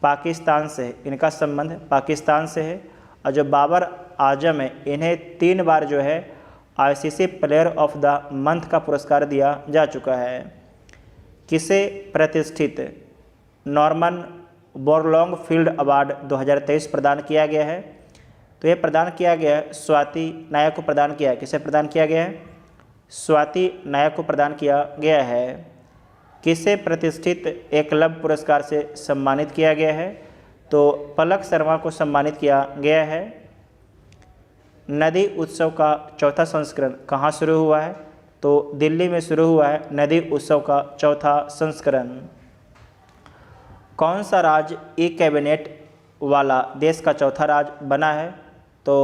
पाकिस्तान से है। इनका संबंध पाकिस्तान से है। और जो बाबर आजम है इन्हें 3 बार जो है ICC player of the month का पुरस्कार दिया जा चुका है। किसे प्रतिष्ठित नॉर्मन बोरलॉन्ग फील्ड अवार्ड 2023 प्रदान किया गया है? तो ये प्रदान किया गया है स्वाति नायक को प्रदान किया है। किसे प्रदान किया गया है? स्वाति नायक को प्रदान किया गया है। किसे प्रतिष्ठित एकलव्य पुरस्कार से सम्मानित किया गया है? तो पलक शर्मा को सम्मानित किया गया है। नदी उत्सव का चौथा संस्करण कहाँ शुरू हुआ है? तो दिल्ली में शुरू हुआ है नदी उत्सव का चौथा संस्करण। कौन सा राज्य ई कैबिनेट वाला देश का चौथा राज्य बना है? तो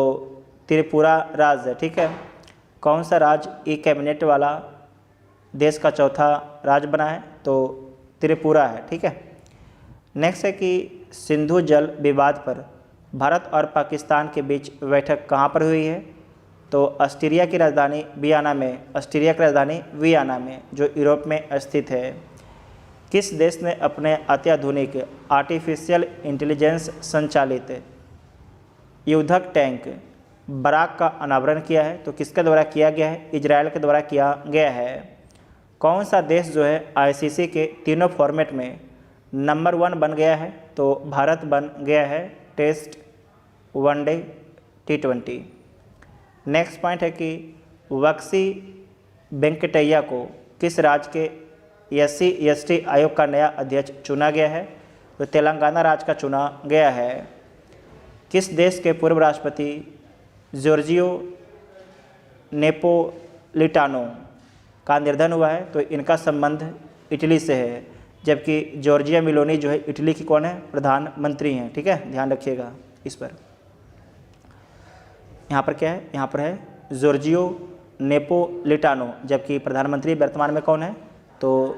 त्रिपुरा राज्य है। ठीक है, कौन सा राज्य ई कैबिनेट वाला देश का चौथा राज्य बना है? तो त्रिपुरा है। ठीक है, नेक्स्ट है कि सिंधु जल विवाद पर भारत और पाकिस्तान के बीच बैठक कहाँ पर हुई है? तो ऑस्ट्रिया की राजधानी वियना में। ऑस्ट्रिया की राजधानी वियना में जो यूरोप में स्थित है। किस देश ने अपने अत्याधुनिक आर्टिफिशियल इंटेलिजेंस संचालित युद्धक टैंक बराक का अनावरण किया है? तो किसके द्वारा किया गया है? इजराइल के द्वारा किया गया है। कौन सा देश जो है आईसीसी के तीनों फॉर्मेट में नंबर 1 बन गया है? तो भारत बन गया है, test, one day, T20। Next point है कि वक्सी वेंकटैया को किस राज्य के SC/ST आयोग का नया अध्यक्ष चुना गया है? तो तेलंगाना राज्य का चुना गया है। किस देश के पूर्व राष्ट्रपति जॉर्जियो नेपोलिटानो का निधन हुआ है? तो इनका संबंध इटली से है, जबकि जॉर्जिया मेलोनी जो है इटली की कौन है? प्रधानमंत्री हैं। ठीक है, ध्यान रखिएगा इस पर। यहाँ पर क्या है? यहाँ पर है जॉर्जियो नेपोलिटानो, जबकि प्रधानमंत्री वर्तमान में कौन है? तो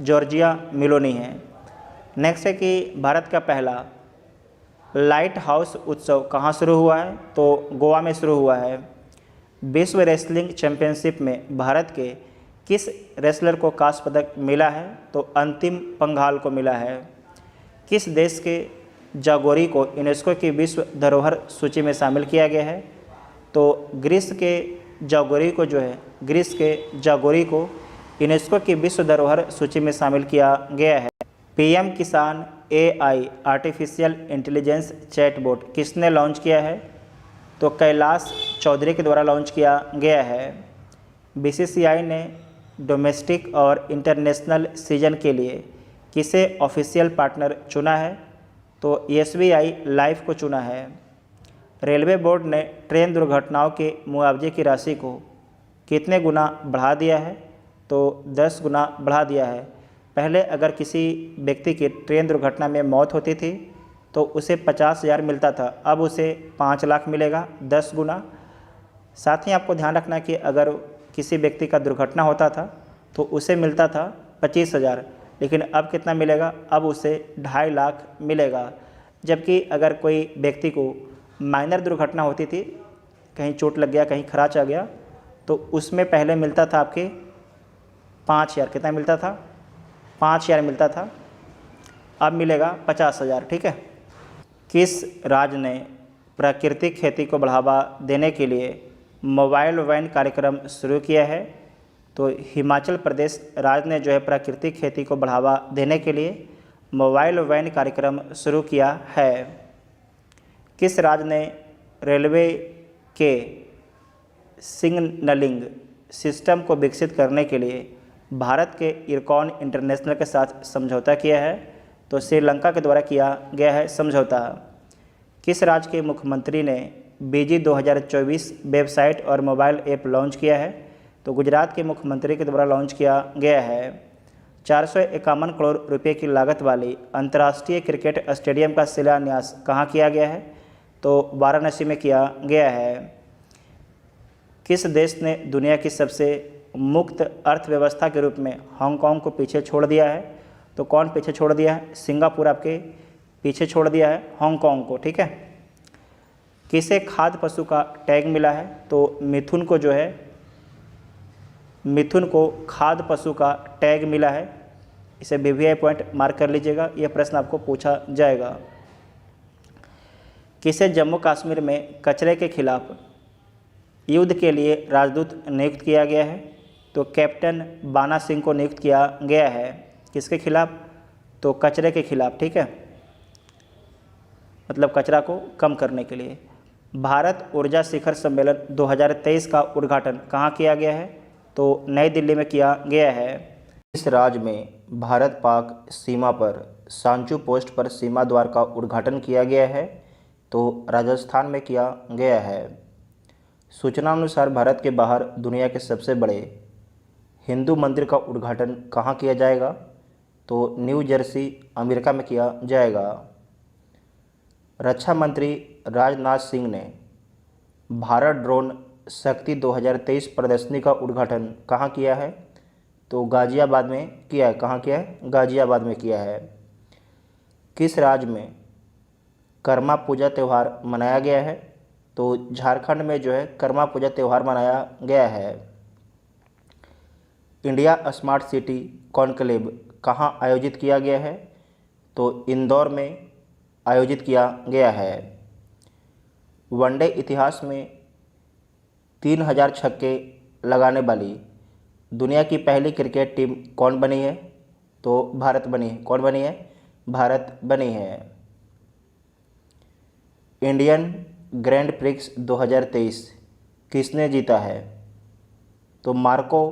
जॉर्जिया मेलोनी है। नेक्स्ट है कि भारत का पहला लाइट हाउस उत्सव कहाँ शुरू हुआ है? तो गोवा में शुरू हुआ है। विश्व रेसलिंग चैंपियनशिप में भारत के किस रेसलर को कांस्य पदक मिला है? तो अंतिम पंघाल को मिला है। किस देश के जागोरी को यूनेस्को की विश्व धरोहर सूची में शामिल किया गया है? तो ग्रीस के जागोरी को जो है ग्रीस के जागोरी को यूनेस्को की विश्व धरोहर सूची में शामिल किया गया है। पीएम किसान AI आर्टिफिशियल इंटेलिजेंस चैटबॉट किसने लॉन्च किया है? तो कैलाश चौधरी के द्वारा लॉन्च किया गया है। BCCI ने डोमेस्टिक और इंटरनेशनल सीजन के लिए किसे ऑफिशियल पार्टनर चुना है? तो SBI लाइफ को चुना है। रेलवे बोर्ड ने ट्रेन दुर्घटनाओं के मुआवजे की राशि को कितने गुना बढ़ा दिया है? तो 10 गुना बढ़ा दिया है। पहले अगर किसी व्यक्ति की ट्रेन दुर्घटना में मौत होती थी तो उसे 50,000 मिलता था, अब उसे 5 लाख मिलेगा, 10 गुना। साथ ही आपको ध्यान रखना कि अगर किसी व्यक्ति का दुर्घटना होता था तो उसे मिलता था 25,000, लेकिन अब कितना मिलेगा? अब उसे 2.5 लाख मिलेगा। जबकि अगर कोई व्यक्ति को माइनर दुर्घटना होती थी, कहीं चोट लग गया, कहीं खराच आ गया, तो उसमें पहले मिलता था आपके 5,000। कितना मिलता था? 5,000 मिलता था, अब मिलेगा 50,000। ठीक है। किस राज्य ने प्राकृतिक खेती को बढ़ावा देने के लिए मोबाइल वैन कार्यक्रम शुरू किया है? तो हिमाचल प्रदेश राज्य ने जो है प्राकृतिक खेती को बढ़ावा देने के लिए मोबाइल वैन कार्यक्रम शुरू किया है। किस राज्य ने रेलवे के सिग्नलिंग सिस्टम को विकसित करने के लिए भारत के इरकॉन इंटरनेशनल के साथ समझौता किया है? तो श्रीलंका के द्वारा किया गया है समझौता। किस राज्य के मुख्यमंत्री ने BG 2024 वेबसाइट और मोबाइल ऐप लॉन्च किया है? तो गुजरात के मुख्यमंत्री के द्वारा लॉन्च किया गया है। 451 करोड़ रुपए की लागत वाली अंतर्राष्ट्रीय क्रिकेट स्टेडियम का शिलान्यास कहाँ किया गया है? तो वाराणसी में किया गया है। किस देश ने दुनिया की सबसे मुक्त अर्थव्यवस्था के रूप में हांगकांग को पीछे छोड़ दिया है? तो कौन पीछे छोड़ दिया है? सिंगापुर आपके पीछे छोड़ दिया है हांगकांग को, ठीक है। किसे खाद्य पशु का टैग मिला है? तो मिथुन को जो है, मिथुन को खाद्य पशु का टैग मिला है। इसे VVI पॉइंट मार्क कर लीजिएगा, यह प्रश्न आपको पूछा जाएगा। किसे जम्मू कश्मीर में कचरे के खिलाफ युद्ध के लिए राजदूत नियुक्त किया गया है? तो कैप्टन बाना सिंह को नियुक्त किया गया है। किसके खिलाफ? तो कचरे के खिलाफ, ठीक है, मतलब कचरा को कम करने के लिए। भारत ऊर्जा शिखर सम्मेलन 2023 का उद्घाटन कहाँ किया गया है? तो नई दिल्ली में किया गया है। इस राज्य में भारत पाक सीमा पर सांचू पोस्ट पर सीमा द्वार का उद्घाटन किया गया है? तो राजस्थान में किया गया है। सूचना अनुसार भारत के बाहर दुनिया के सबसे बड़े हिंदू मंदिर का उद्घाटन कहाँ किया जाएगा? तो न्यू जर्सी अमेरिका में किया जाएगा। रक्षा मंत्री राजनाथ सिंह ने भारत ड्रोन शक्ति 2023 प्रदर्शनी का उद्घाटन कहाँ किया है? तो गाजियाबाद में किया है। कहाँ किया है? गाजियाबाद में किया है। किस राज्य में कर्मा पूजा त्यौहार मनाया गया है? तो झारखंड में जो है कर्मा पूजा त्यौहार मनाया गया है। इंडिया स्मार्ट सिटी कॉन्क्लेव कहाँ आयोजित किया गया है? तो इंदौर में आयोजित किया गया है। वनडे इतिहास में 3000 छक्के लगाने वाली दुनिया की पहली क्रिकेट टीम कौन बनी है? तो भारत बनी है। कौन बनी है? भारत बनी है। इंडियन ग्रैंड प्रिक्स 2023 किसने जीता है? तो मार्को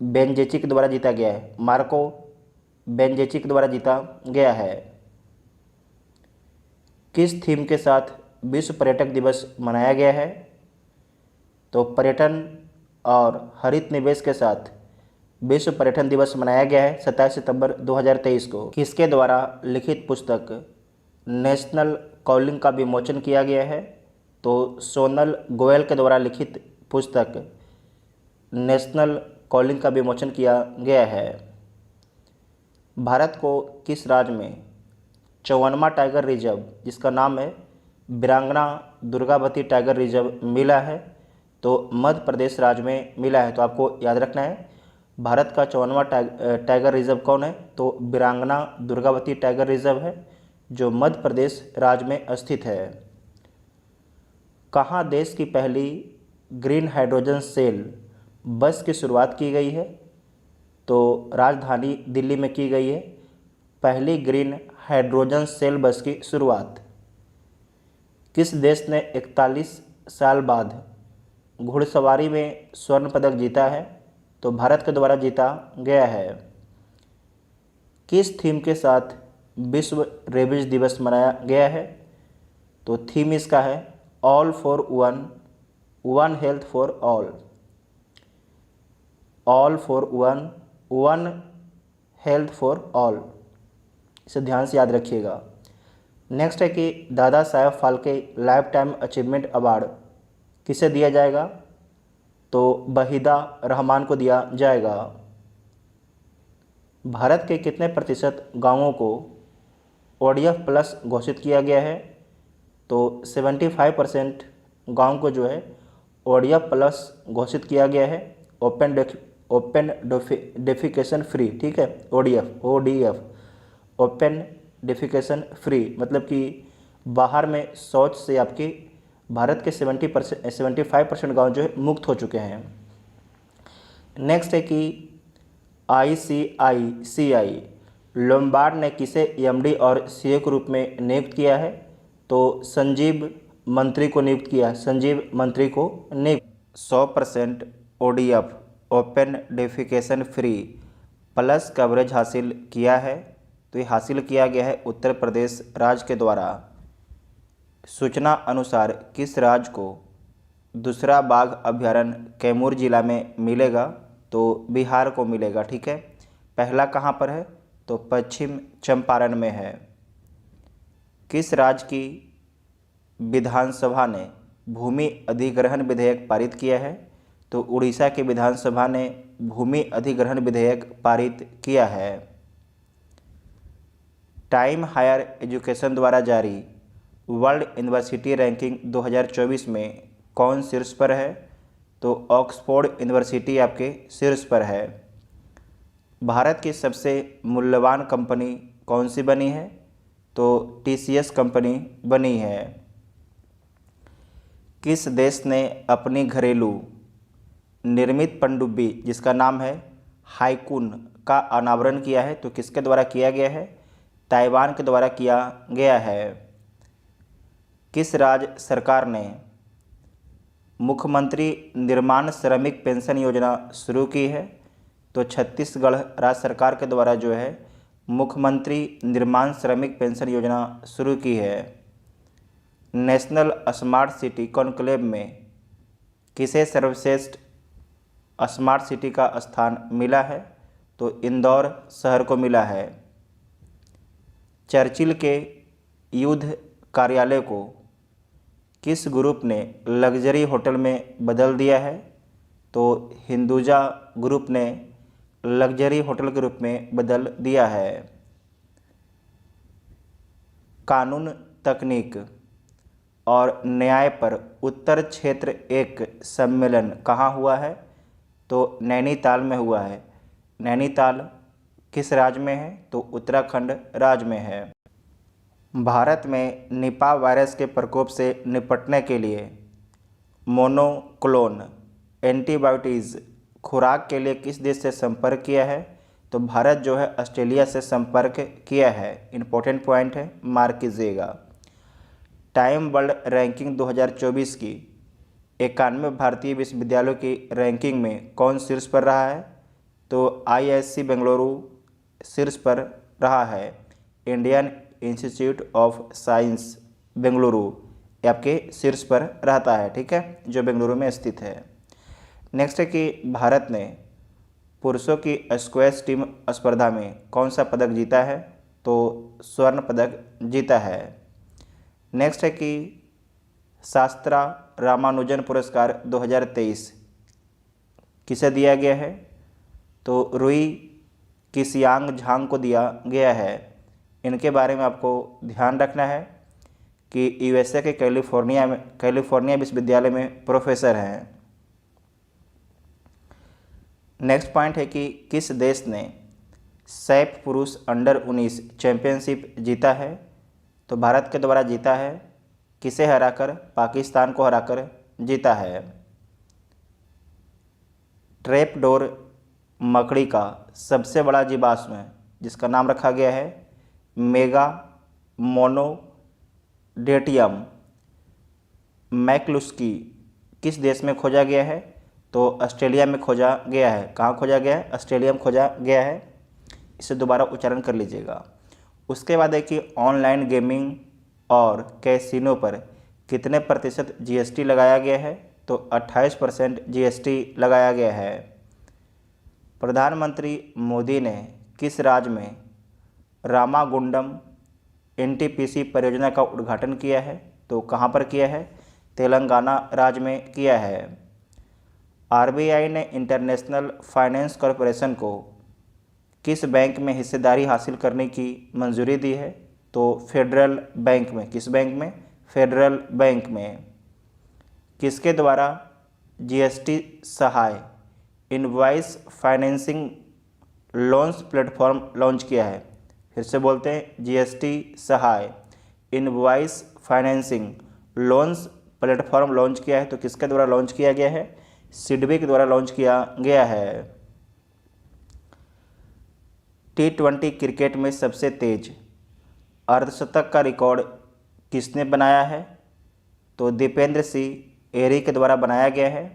बेंजेचिक द्वारा जीता गया है। मार्को बेंजेचिक द्वारा जीता गया है। किस थीम के साथ विश्व पर्यटक दिवस मनाया गया है? तो पर्यटन और हरित निवेश के साथ विश्व पर्यटन दिवस मनाया गया है 27 सितंबर 2023 को। किसके द्वारा लिखित पुस्तक नेशनल कॉलिंग का विमोचन किया गया है? तो सोनल गोयल के द्वारा लिखित पुस्तक नेशनल कॉलिंग का विमोचन किया गया है। भारत को किस राज्य में 54वां टाइगर रिजर्व, जिसका नाम है वीरांगना दुर्गावती टाइगर रिजर्व, मिला है? तो मध्य प्रदेश राज्य में मिला है। तो आपको याद रखना है भारत का 54वां टाइगर रिजर्व कौन है? तो वीरांगना दुर्गावती टाइगर रिजर्व है, जो मध्य प्रदेश राज्य में स्थित है। कहाँ देश की पहली ग्रीन हाइड्रोजन सेल बस की शुरुआत की गई है? तो राजधानी दिल्ली में की गई है पहली ग्रीन हाइड्रोजन सेल बस की शुरुआत। किस देश ने 41 साल बाद घुड़सवारी में स्वर्ण पदक जीता है? तो भारत के द्वारा जीता गया है। किस थीम के साथ विश्व रेबीज दिवस मनाया गया है? तो थीम इसका है all for one, one health for all. All for one, one health for all, इसे ध्यान से याद रखिएगा। नेक्स्ट है कि Dada Saheb Phalke lifetime achievement award किसे दिया जाएगा? तो वहीदा रहमान को दिया जाएगा। भारत के कितने प्रतिशत गांवों को ODF प्लस घोषित किया गया है? तो 75% गांव को जो है ODF प्लस घोषित किया गया है। ओपन डेफिकेशन फ्री, ठीक है, ODF ओपन डेफिकेशन फ्री, मतलब कि बाहर में शौच से आपके भारत के 75% गांव जो है मुक्त हो चुके हैं। नेक्स्ट है कि ICICI लोम्बार्ड ने किसे MD और CEO के रूप में नियुक्त किया है? तो संजीव मंत्री को नियुक्त किया है। संजीव मंत्री को नियुक्त। 100% ODF open defecation free plus coverage हासिल किया है? तो ये हासिल किया गया है उत्तर प्रदेश राज्य के द्वारा। सूचना अनुसार किस राज्य को दूसरा बाघ अभयारण्य कैमूर जिला में मिलेगा? तो बिहार को मिलेगा। ठीक है, पहला कहाँ पर है? तो पश्चिम चंपारण में है। किस राज्य की विधानसभा ने भूमि अधिग्रहण विधेयक पारित किया है? तो उड़ीसा की विधानसभा ने भूमि अधिग्रहण विधेयक पारित किया है। टाइम हायर एजुकेशन द्वारा जारी वर्ल्ड यूनिवर्सिटी रैंकिंग 2024 में कौन शीर्ष पर है? तो ऑक्सफोर्ड यूनिवर्सिटी आपके शीर्ष पर है। भारत की सबसे मूल्यवान कंपनी कौन सी बनी है? तो TCS कंपनी बनी है। किस देश ने अपनी घरेलू निर्मित पनडुब्बी जिसका नाम है हाइकुन का अनावरण किया है? तो किसके द्वारा किया गया है? ताइवान के द्वारा किया गया है। किस राज्य सरकार ने मुख्यमंत्री निर्माण श्रमिक पेंशन योजना शुरू की है? तो छत्तीसगढ़ राज्य सरकार के द्वारा जो है मुख्यमंत्री निर्माण श्रमिक पेंशन योजना शुरू की है। नेशनल स्मार्ट सिटी कॉन्क्लेव में किसे सर्वश्रेष्ठ स्मार्ट सिटी का स्थान मिला है? तो इंदौर शहर को मिला है। चर्चिल के युद्ध कार्यालय को किस ग्रुप ने लग्जरी होटल में बदल दिया है? तो हिंदुजा ग्रुप ने लग्जरी होटल के रूप में बदल दिया है। कानून, तकनीक और न्याय पर उत्तर क्षेत्र एक सम्मेलन कहाँ हुआ है? तो नैनीताल में हुआ है। नैनीताल किस राज्य में है? तो उत्तराखंड राज्य में है। भारत में निपा वायरस के प्रकोप से निपटने के लिए मोनोक्लोन एंटीबायोटिक्स खुराक के लिए किस देश से संपर्क किया है? तो भारत जो है ऑस्ट्रेलिया से संपर्क किया है। इंपॉर्टेंट पॉइंट है, मार्क कीजिएगा। टाइम वर्ल्ड रैंकिंग 2024 की 91 भारतीय विश्वविद्यालयों की रैंकिंग में कौन शीर्ष पर रहा है? तो IISc बेंगलुरु शीर्ष पर रहा है। Indian institute of science Bengaluru आपके शीर्ष पर रहता है। ठीक है, जो बेंगलुरु में स्थित है। नेक्स्ट है कि भारत ने पुरुषों की स्क्वैश टीम स्पर्धा में कौन सा पदक जीता है? तो स्वर्ण पदक जीता है। नेक्स्ट है कि शास्त्रा रामानुजन पुरस्कार 2023 किसे दिया गया है? तो रुई किसियांग झांग को दिया गया है। इनके बारे में आपको ध्यान रखना है कि USA के कैलिफोर्निया विश्वविद्यालय में प्रोफेसर हैं। नेक्स्ट पॉइंट है कि किस देश ने सैफ पुरुष अंडर 19 चैंपियनशिप जीता है? तो भारत के द्वारा जीता है। किसे हराकर? पाकिस्तान को हराकर जीता है। ट्रैपडोर मकड़ी का सबसे बड़ा जीवाश्म जिसका नाम रखा गया है मेगा मोनोडेटियम मैक्लुस्की किस देश में खोजा गया है? तो ऑस्ट्रेलिया में खोजा गया है। कहाँ खोजा गया है? ऑस्ट्रेलिया में खोजा गया है। इसे दोबारा उच्चारण कर लीजिएगा। उसके बाद है कि ऑनलाइन गेमिंग और कैसीनो पर कितने प्रतिशत GST लगाया गया है? तो 28% GST लगाया गया है। प्रधानमंत्री मोदी ने किस राज्य में रामागुंडम NTPC परियोजना का उद्घाटन किया है? तो कहाँ पर किया है? तेलंगाना राज्य में किया है। RBI ने इंटरनेशनल फाइनेंस कॉरपोरेशन को किस बैंक में हिस्सेदारी हासिल करने की मंजूरी दी है? तो फेडरल बैंक में। किस बैंक में? फेडरल बैंक में। किसके द्वारा GST Sahay invoice financing loans platform launch किया है? फिर से बोलते हैं, GST Sahay invoice financing loans platform launch किया है। तो किसके द्वारा लॉन्च किया गया है? सिडबी के द्वारा लॉन्च किया गया है। T20 क्रिकेट में सबसे तेज अर्धशतक का रिकॉर्ड किसने बनाया है? तो दीपेंद्र सिंह एरी के द्वारा बनाया गया है।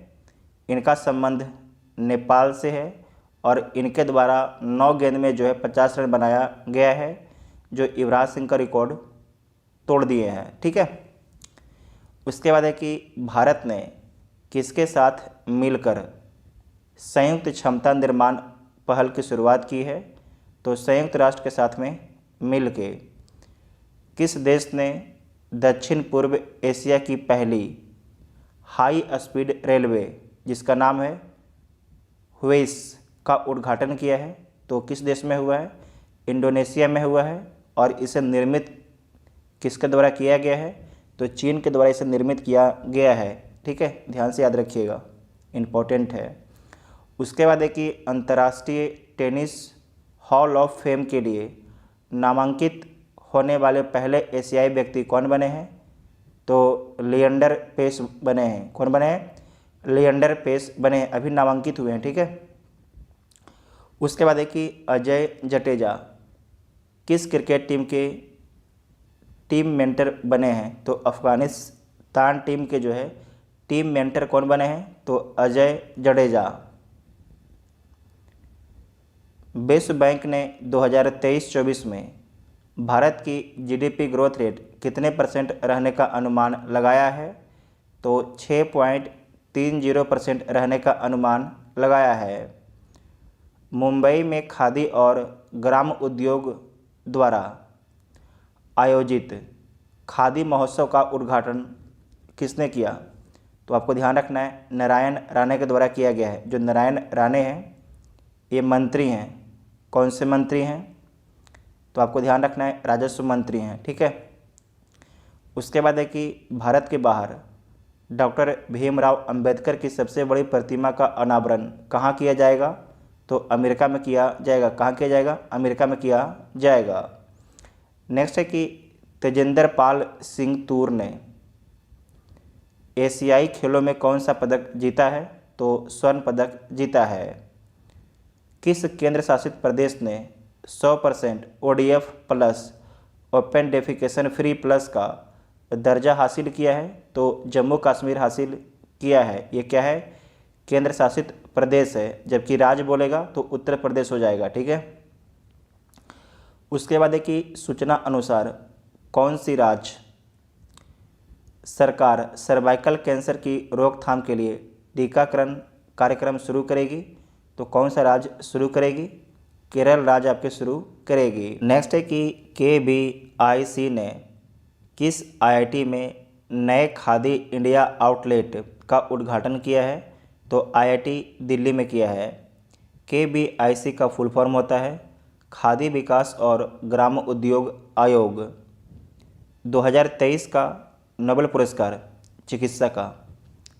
इनका संबंध नेपाल से है और इनके द्वारा 9 गेंद में जो है 50 रन बनाया गया है, जो युवराज सिंह का रिकॉर्ड तोड़ दिए हैं। ठीक है, उसके बाद है कि भारत ने किसके साथ मिलकर संयुक्त क्षमता निर्माण पहल की शुरुआत की है? तो संयुक्त राष्ट्र के साथ में मिलके। किस देश ने दक्षिण पूर्व एशिया की पहली हाई स्पीड रेलवे जिसका नाम है हुवेस का उद्घाटन किया है? तो किस देश में हुआ है? इंडोनेशिया में हुआ है। और इसे निर्मित किसके द्वारा किया गया है? तो चीन के द्वारा इसे निर्मित किया गया है। ठीक है, ध्यान से याद रखिएगा, इम्पोर्टेंट है। उसके बाद है कि अंतर्राष्ट्रीय टेनिस हॉल ऑफ फेम के लिए नामांकित होने वाले पहले एशियाई व्यक्ति कौन बने हैं? तो लिएंडर पेस बने हैं। कौन बने हैं? लिएंडर पेस बने हैं, अभी नामांकित हुए हैं। ठीक है। उसके बाद है कि अजय जडेजा किस क्रिकेट टीम के टीम मेंटर बने हैं? तो अफगानिस्तान टीम के जो है टीम मेंटर कौन बने हैं? तो अजय जडेजा। विश्व बैंक ने 2023-24 में भारत की जीडीपी ग्रोथ रेट कितने % रहने का अनुमान लगाया है? तो 6.30% रहने का अनुमान लगाया है। मुंबई में खादी और ग्राम उद्योग द्वारा आयोजित खादी महोत्सव का उद्घाटन किसने किया? तो आपको ध्यान रखना है, नारायण राणे के द्वारा किया गया है। जो नारायण राणे हैं ये मंत्री हैं। कौन से मंत्री हैं? तो आपको ध्यान रखना है, राजस्व मंत्री हैं। ठीक है। उसके बाद है कि भारत के बाहर डॉक्टर भीमराव अंबेडकर की सबसे बड़ी प्रतिमा का अनावरण कहाँ किया जाएगा? तो अमेरिका में किया जाएगा। कहाँ किया जाएगा? अमेरिका में किया जाएगा। नेक्स्ट है कि तेजेंद्र पाल सिंह तूर ने एशियाई खेलों में कौन सा पदक जीता है? तो स्वर्ण पदक जीता है। किस केंद्र शासित प्रदेश ने 100% ODF plus open defecation free plus का दर्जा हासिल किया है? तो जम्मू कश्मीर हासिल किया है। ये क्या है? केंद्र शासित प्रदेश है, जबकि राज्य बोलेगा तो उत्तर प्रदेश हो जाएगा। ठीक है। उसके बाद है कि सूचना अनुसार कौन सी राज्य सरकार सर्वाइकल कैंसर की रोकथाम के लिए टीकाकरण कार्यक्रम शुरू करेगी? तो कौन सा राज्य शुरू करेगी? केरल राज्य आपके शुरू करेगी। नेक्स्ट है कि KVIC ने किस IIT में नए खादी इंडिया आउटलेट का उद्घाटन किया है? तो IIT दिल्ली में किया है। KVIC का फुल फॉर्म होता है खादी विकास और ग्राम उद्योग आयोग। 2023 का नोबेल पुरस्कार चिकित्सा का,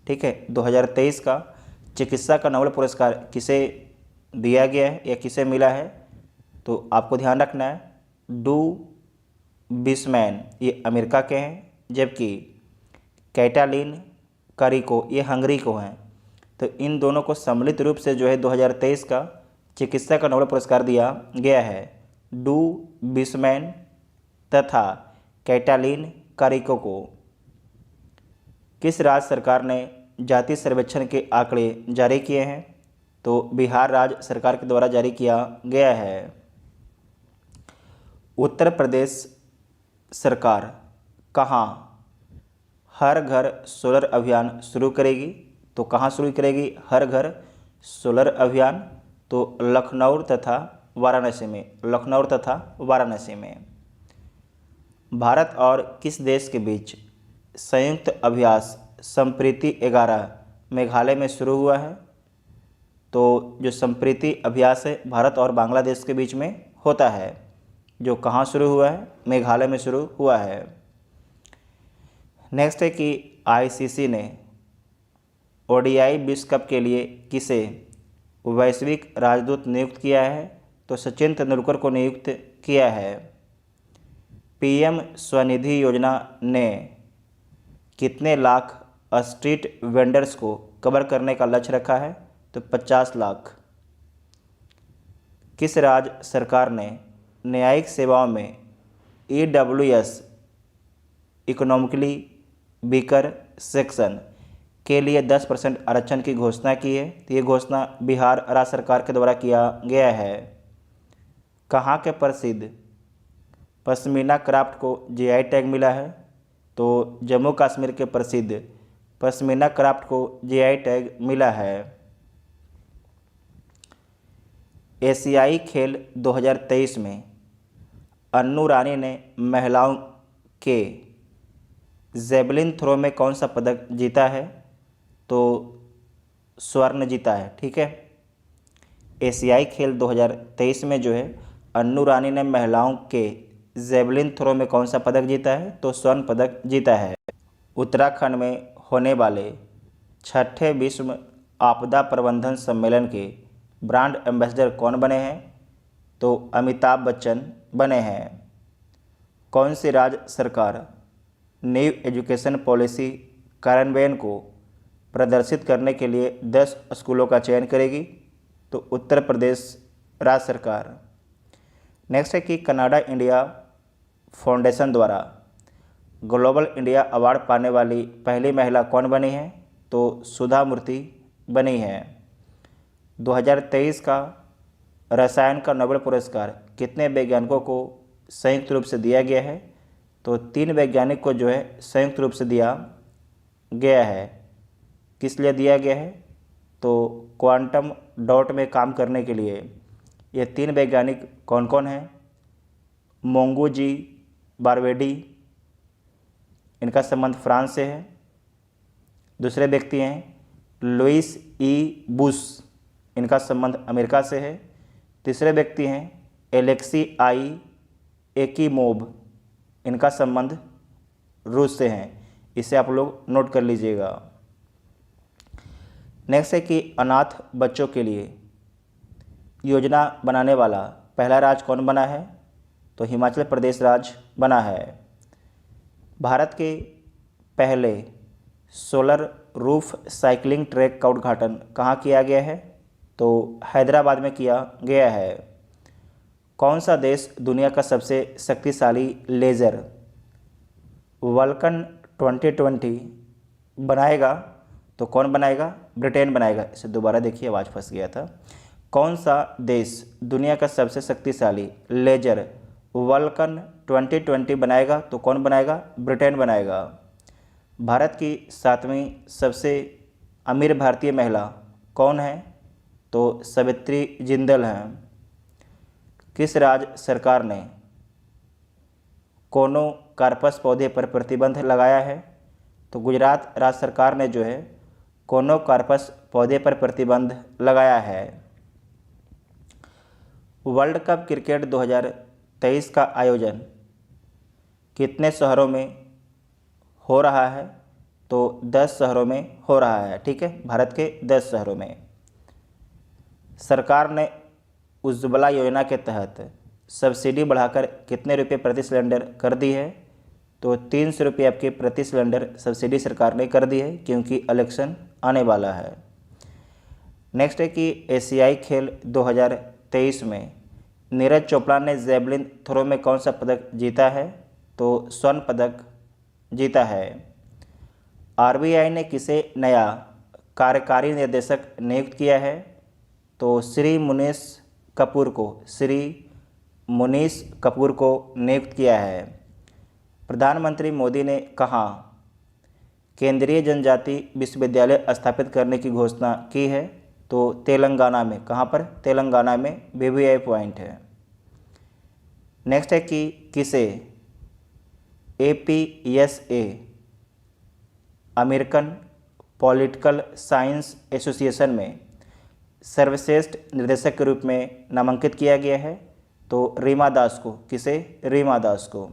ठीक है, 2023 का चिकित्सा का नोबेल पुरस्कार किसे दिया गया है या किसे मिला है? तो आपको ध्यान रखना है, डू बिस्मैन ये अमेरिका के हैं, जबकि कैटालिन कारिको ये हंगरी को हैं। तो इन दोनों को सम्मिलित रूप से जो है 2023 का चिकित्सा का नोबेल पुरस्कार दिया गया है, डू बिस्मैन तथा कैटालिन कारिको को। किस राज्य सरकार ने जाति सर्वेक्षण के आंकड़े जारी किए हैं? तो बिहार राज्य सरकार के द्वारा जारी किया गया है। उत्तर प्रदेश सरकार कहाँ हर घर सोलर अभियान शुरू करेगी? तो कहाँ शुरू करेगी हर घर सोलर अभियान? तो लखनऊ तथा वाराणसी में। लखनऊ तथा वाराणसी में। भारत और किस देश के बीच संयुक्त अभ्यास संप्रीति 11 मेघालय में शुरू हुआ है? तो जो संप्रीति अभ्यास है भारत और बांग्लादेश के बीच में होता है, जो कहाँ शुरू हुआ है? मेघालय में शुरू हुआ है। नेक्स्ट है कि ICC ने ODI विश्व कप के लिए किसे वैश्विक राजदूत नियुक्त किया है? तो सचिन तेंदुलकर को नियुक्त किया है। PM स्वनिधि योजना ने कितने लाख स्ट्रीट वेंडर्स को कवर करने का लक्ष्य रखा है? तो 50 लाख। किस राज्य सरकार ने न्यायिक सेवाओं में EWS इकोनॉमिकली वीकर सेक्शन के लिए 10% आरक्षण की घोषणा की है? तो ये घोषणा बिहार राज्य सरकार के द्वारा किया गया है। कहाँ के प्रसिद्ध पश्मीना क्राफ्ट को GI टैग मिला है? तो जम्मू कश्मीर के प्रसिद्ध पश्मीना क्राफ्ट को जीआई टैग मिला है। एशियाई खेल 2023 में अन्नू रानी ने महिलाओं के जेवलिन थ्रो में कौन सा पदक जीता है? तो स्वर्ण जीता है। ठीक है, एशियाई खेल 2023 में जो है अन्नू रानी ने महिलाओं के जेवलिन थ्रो में कौन सा पदक जीता है? तो स्वर्ण पदक जीता है। उत्तराखंड में होने वाले 6ठे विश्व आपदा प्रबंधन सम्मेलन के ब्रांड एम्बेसडर कौन बने हैं? तो अमिताभ बच्चन बने हैं। कौन सी राज्य सरकार न्यू एजुकेशन पॉलिसी कार्यान्वयन को प्रदर्शित करने के लिए 10 स्कूलों का चयन करेगी? तो उत्तर प्रदेश राज्य सरकार। नेक्स्ट है कि कनाडा इंडिया फाउंडेशन द्वारा ग्लोबल इंडिया अवार्ड पाने वाली पहली महिला कौन बनी है? तो सुधा मूर्ति बनी है। 2023 का रसायन का नोबेल पुरस्कार कितने वैज्ञानिकों को संयुक्त रूप से दिया गया है? तो 3 वैज्ञानिक को जो है संयुक्त रूप से दिया गया है। किस लिए दिया गया है? तो क्वांटम डॉट में काम करने के लिए। ये 3 वैज्ञानिक कौन कौन हैं? मोंगू जी बारवेडी, इनका संबंध फ्रांस से है। दूसरे व्यक्ति हैं लुइस ई बुश, इनका संबंध अमेरिका से है। तीसरे व्यक्ति हैं एलेक्सी आई एकीमोव, इनका संबंध रूस से है। इसे आप लोग नोट कर लीजिएगा। नेक्स्ट है कि अनाथ बच्चों के लिए योजना बनाने वाला पहला राज्य कौन बना है? तो हिमाचल प्रदेश राज्य बना है। भारत के पहले सोलर रूफ साइकिलिंग ट्रैक का उद्घाटन कहाँ किया गया है? तो हैदराबाद में किया गया है। कौन सा देश दुनिया का सबसे शक्तिशाली लेज़र वल्कन 2020 बनाएगा? तो कौन बनाएगा? ब्रिटेन बनाएगा। इसे दोबारा देखिए, आवाज़ फंस गया था। कौन सा देश दुनिया का सबसे शक्तिशाली लेजर वल्कन 2020 बनाएगा? तो कौन बनाएगा? ब्रिटेन बनाएगा। भारत की 7वीं सबसे अमीर भारतीय महिला कौन है? तो सावित्री जिंदल हैं। किस राज्य सरकार ने कोनोकार्पस पौधे पर प्रतिबंध लगाया है? तो गुजरात राज्य सरकार ने जो है कोनोकार्पस पौधे पर प्रतिबंध लगाया है। वर्ल्ड कप क्रिकेट 2023 का आयोजन कितने शहरों में हो रहा है? तो 10 शहरों में हो रहा है। ठीक है, भारत के 10 शहरों में। सरकार ने उज्ज्वला योजना के तहत सब्सिडी बढ़ाकर कितने रुपये प्रति सिलेंडर कर दी है? तो 300 रुपये आपके प्रति सिलेंडर सब्सिडी सरकार ने कर दी है, क्योंकि इलेक्शन आने वाला है। नेक्स्ट है कि एशियाई खेल 2023 में नीरज चोपड़ा ने जेवलिन थ्रो में कौन सा पदक जीता है? तो स्वर्ण पदक जीता है। आरबीआई ने किसे नया कार्यकारी निर्देशक नियुक्त किया है? तो श्री मुनीश कपूर को नियुक्त किया है। प्रधानमंत्री मोदी ने कहाँ केंद्रीय जनजाति विश्वविद्यालय स्थापित करने की घोषणा की है? तो तेलंगाना में। कहाँ पर? तेलंगाना में बीबीआई पॉइंट है। नेक्स्ट है कि किसे APSA American political science association में सर्वश्रेष्ठ निर्देशक के रूप में नामांकित किया गया है? तो रीमा दास को। किसे? रीमा दास को।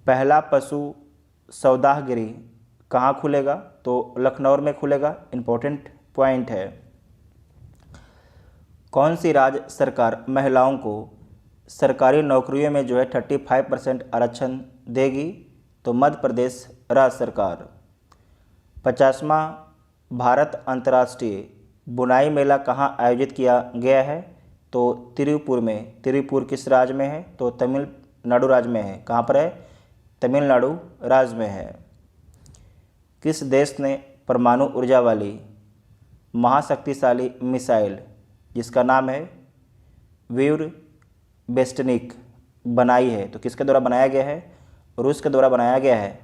पहला पशु सौदागरी कहाँ खुलेगा? तो लखनऊ में खुलेगा। इम्पोर्टेंट पॉइंट है। कौन सी राज्य सरकार महिलाओं को सरकारी नौकरियों में जो है 35% आरक्षण देगी? तो मध्य प्रदेश राज्य सरकार। 50वां भारत अंतर्राष्ट्रीय बुनाई मेला कहाँ आयोजित किया गया है? तो तिरुपुर में। तिरुपुर किस राज्य में है? तो तमिलनाडु राज्य में है। कहाँ पर है? तमिलनाडु राज्य में है। किस देश ने परमाणु ऊर्जा वाली महाशक्तिशाली मिसाइल जिसका नाम है वीर बेस्टनिक बनाई है? तो किसके द्वारा बनाया गया है? रूस के द्वारा बनाया गया है।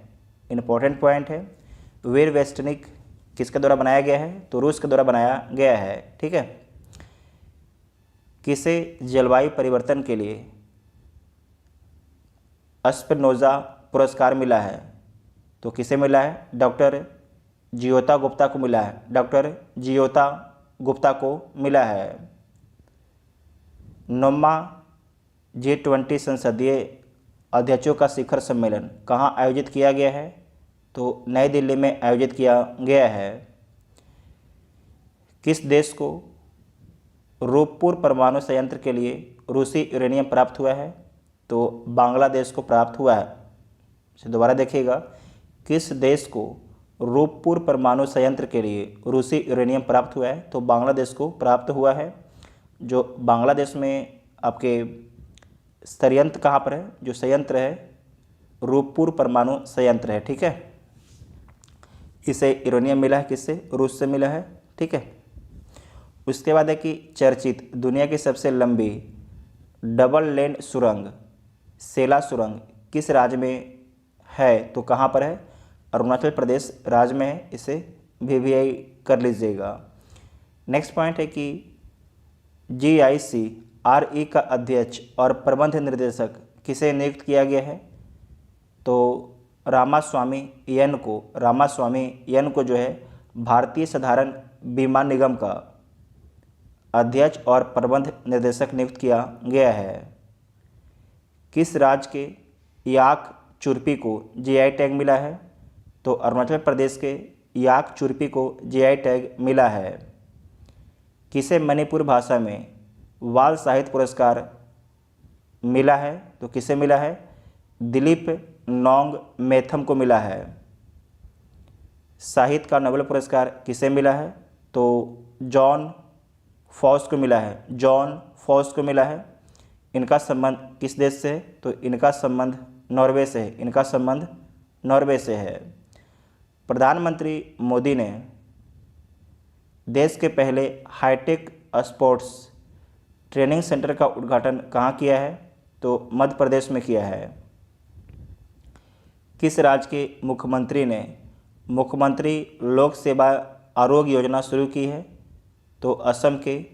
इम्पोर्टेंट पॉइंट है। वीर वेस्टनिक किसके द्वारा बनाया गया है? तो रूस के द्वारा बनाया गया है। ठीक है। किसे जलवायु परिवर्तन के लिए स्पिनोजा पुरस्कार मिला है? तो किसे मिला है? डॉक्टर जियोता गुप्ता को मिला है। डॉक्टर जियोता गुप्ता को मिला है। 9वां G20 संसदीय अध्यक्षों का शिखर सम्मेलन कहाँ आयोजित किया गया है? तो नई दिल्ली में आयोजित किया गया है। किस देश को रूपपुर परमाणु संयंत्र के लिए रूसी यूरेनियम प्राप्त हुआ है? तो बांग्लादेश को प्राप्त हुआ है। इसे दोबारा देखिएगा, किस देश को रूपपुर परमाणु संयंत्र के लिए रूसी यूरेनियम प्राप्त हुआ है? तो बांग्लादेश को प्राप्त हुआ है। जो बांग्लादेश में आपके संयंत्र कहाँ पर है? जो संयंत्र है रूपपुर परमाणु संयंत्र है। ठीक है। इसे यूरेनियम मिला है किससे? रूस से मिला है। ठीक है। उसके बाद है कि चर्चित दुनिया की सबसे लंबी डबल लेन सुरंग सेला सुरंग किस राज्य में है? तो कहाँ पर है? अरुणाचल प्रदेश राज्य में है। इसे VVI कर लीजिएगा। नेक्स्ट पॉइंट है कि GICRE का अध्यक्ष और प्रबंध निर्देशक किसे नियुक्त किया गया है? तो रामास्वामी एन को जो है भारतीय साधारण बीमा निगम का अध्यक्ष और प्रबंध निर्देशक नियुक्त किया गया है। किस राज्य के याक चुरपी को GI टैग मिला है? तो अरुणाचल प्रदेश के याक चुरपी को GI टैग मिला है। किसे मणिपुर भाषा में बाल साहित्य पुरस्कार मिला है? तो किसे मिला है? दिलीप नोंग मेथम को मिला है। साहित्य का नोबेल पुरस्कार किसे मिला है? तो जॉन फॉस को मिला है। इनका संबंध किस देश से है? तो इनका संबंध नॉर्वे से है। प्रधानमंत्री मोदी ने देश के पहले हाईटेक स्पोर्ट्स ट्रेनिंग सेंटर का उद्घाटन कहाँ किया है? तो मध्य प्रदेश में किया है। किस राज्य के मुख्यमंत्री ने मुख्यमंत्री लोक सेवा आरोग्य योजना शुरू की है? तो असम के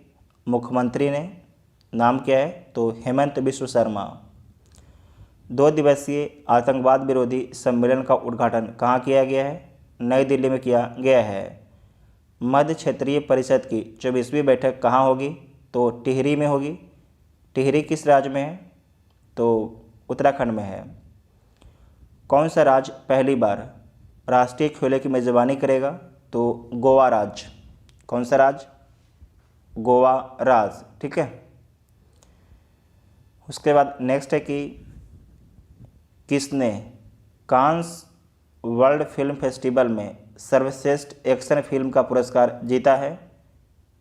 मुख्यमंत्री ने, नाम क्या है? तो हेमंत बिश्व शर्मा। 2 दिवसीय आतंकवाद विरोधी सम्मेलन का उद्घाटन कहाँ किया गया है? नई दिल्ली में किया गया है। मध्य क्षेत्रीय परिषद की 24वीं बैठक कहाँ होगी? तो टिहरी में होगी। टिहरी किस राज्य में है? तो उत्तराखंड में है। कौन सा राज्य पहली बार राष्ट्रीय खेलों की मेज़बानी करेगा? तो गोवा राज्य। कौन सा राज्य? गोवा राज्य। ठीक है। उसके बाद नेक्स्ट है कि किसने कांस वर्ल्ड फिल्म फेस्टिवल में सर्वश्रेष्ठ एक्शन फिल्म का पुरस्कार जीता है?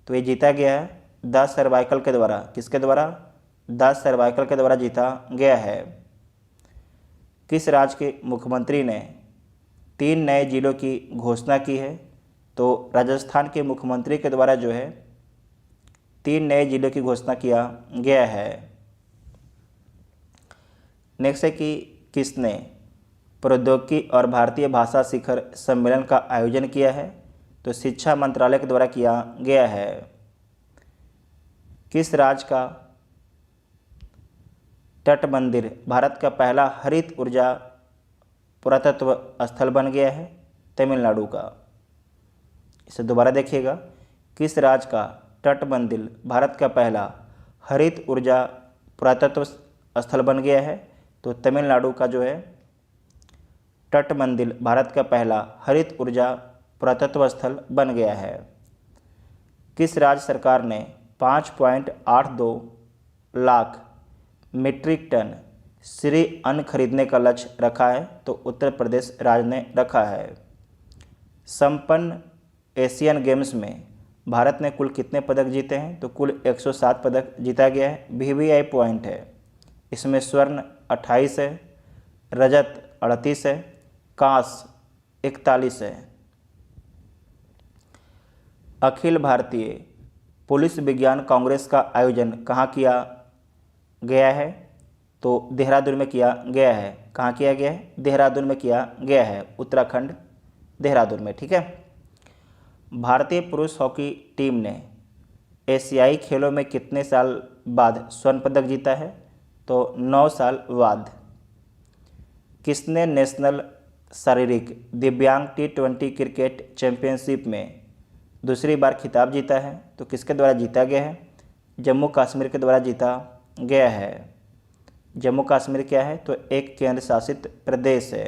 तो ये जीता गया है द सर्वाइकल के द्वारा। किसके द्वारा? द सर्वाइकल के द्वारा जीता गया है। किस राज्य के मुख्यमंत्री ने 3 नए जिलों की घोषणा की है? तो राजस्थान के मुख्यमंत्री के द्वारा जो है 3 नए जिलों की घोषणा किया गया है। नेक्स्ट है कि किसने प्रौद्योगिकी और भारतीय भाषा शिखर सम्मेलन का आयोजन किया है? तो शिक्षा मंत्रालय के द्वारा किया गया है। किस राज्य का तट मंदिर भारत का पहला हरित ऊर्जा पुरातत्व स्थल बन गया है? तमिलनाडु का। इसे दोबारा देखिएगा, किस राज्य का तट मंदिर भारत का पहला हरित ऊर्जा पुरातत्व स्थल बन गया है? तो तमिलनाडु का जो है तट मंदिर भारत का पहला हरित ऊर्जा पुरातत्व स्थल बन गया है। किस राज्य सरकार ने 5.82 लाख मीट्रिक टन श्री अन्न खरीदने का लक्ष्य रखा है? तो उत्तर प्रदेश राज्य ने रखा है। संपन्न एशियन गेम्स में भारत ने कुल कितने पदक जीते हैं? तो कुल 107 पदक जीता गया है। VVI पॉइंट है। इसमें स्वर्ण 28 है, रजत 38 है, कांस्य 41 है। अखिल भारतीय पुलिस विज्ञान कांग्रेस का आयोजन कहाँ किया गया है? तो देहरादून में किया गया है। कहाँ किया गया है? देहरादून में किया गया है, उत्तराखंड देहरादून में। ठीक है। भारतीय पुरुष हॉकी टीम ने एशियाई खेलों में कितने साल बाद स्वर्ण पदक जीता है? तो 9 साल बाद। किसने नेशनल शारीरिक दिव्यांग T20 क्रिकेट चैंपियनशिप में दूसरी बार खिताब जीता है? तो किसके द्वारा जीता गया है? जम्मू कश्मीर के द्वारा जीता गया है। जम्मू कश्मीर क्या है? तो एक केंद्र शासित प्रदेश है।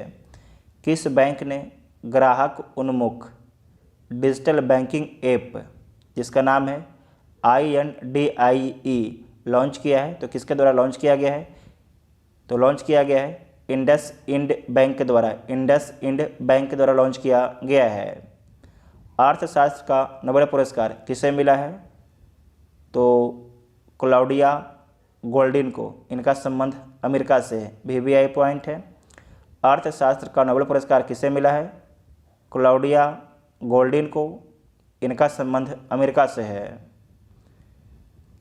किस बैंक ने ग्राहक उन्मुख डिजिटल बैंकिंग ऐप जिसका नाम है INDIE लॉन्च किया है? तो किसके द्वारा लॉन्च किया गया है? तो लॉन्च किया गया है इंडस इंड बैंक के द्वारा। इंडस इंड बैंक के द्वारा लॉन्च किया गया है। अर्थशास्त्र का नोबेल पुरस्कार किसे मिला है? तो क्लाउडिया गोल्डिन को। इनका संबंध अमेरिका से है, VVI पॉइंट है। अर्थशास्त्र का नोबेल पुरस्कार किसे मिला है? क्लाउडिया गोल्डिन को। इनका संबंध अमेरिका से है।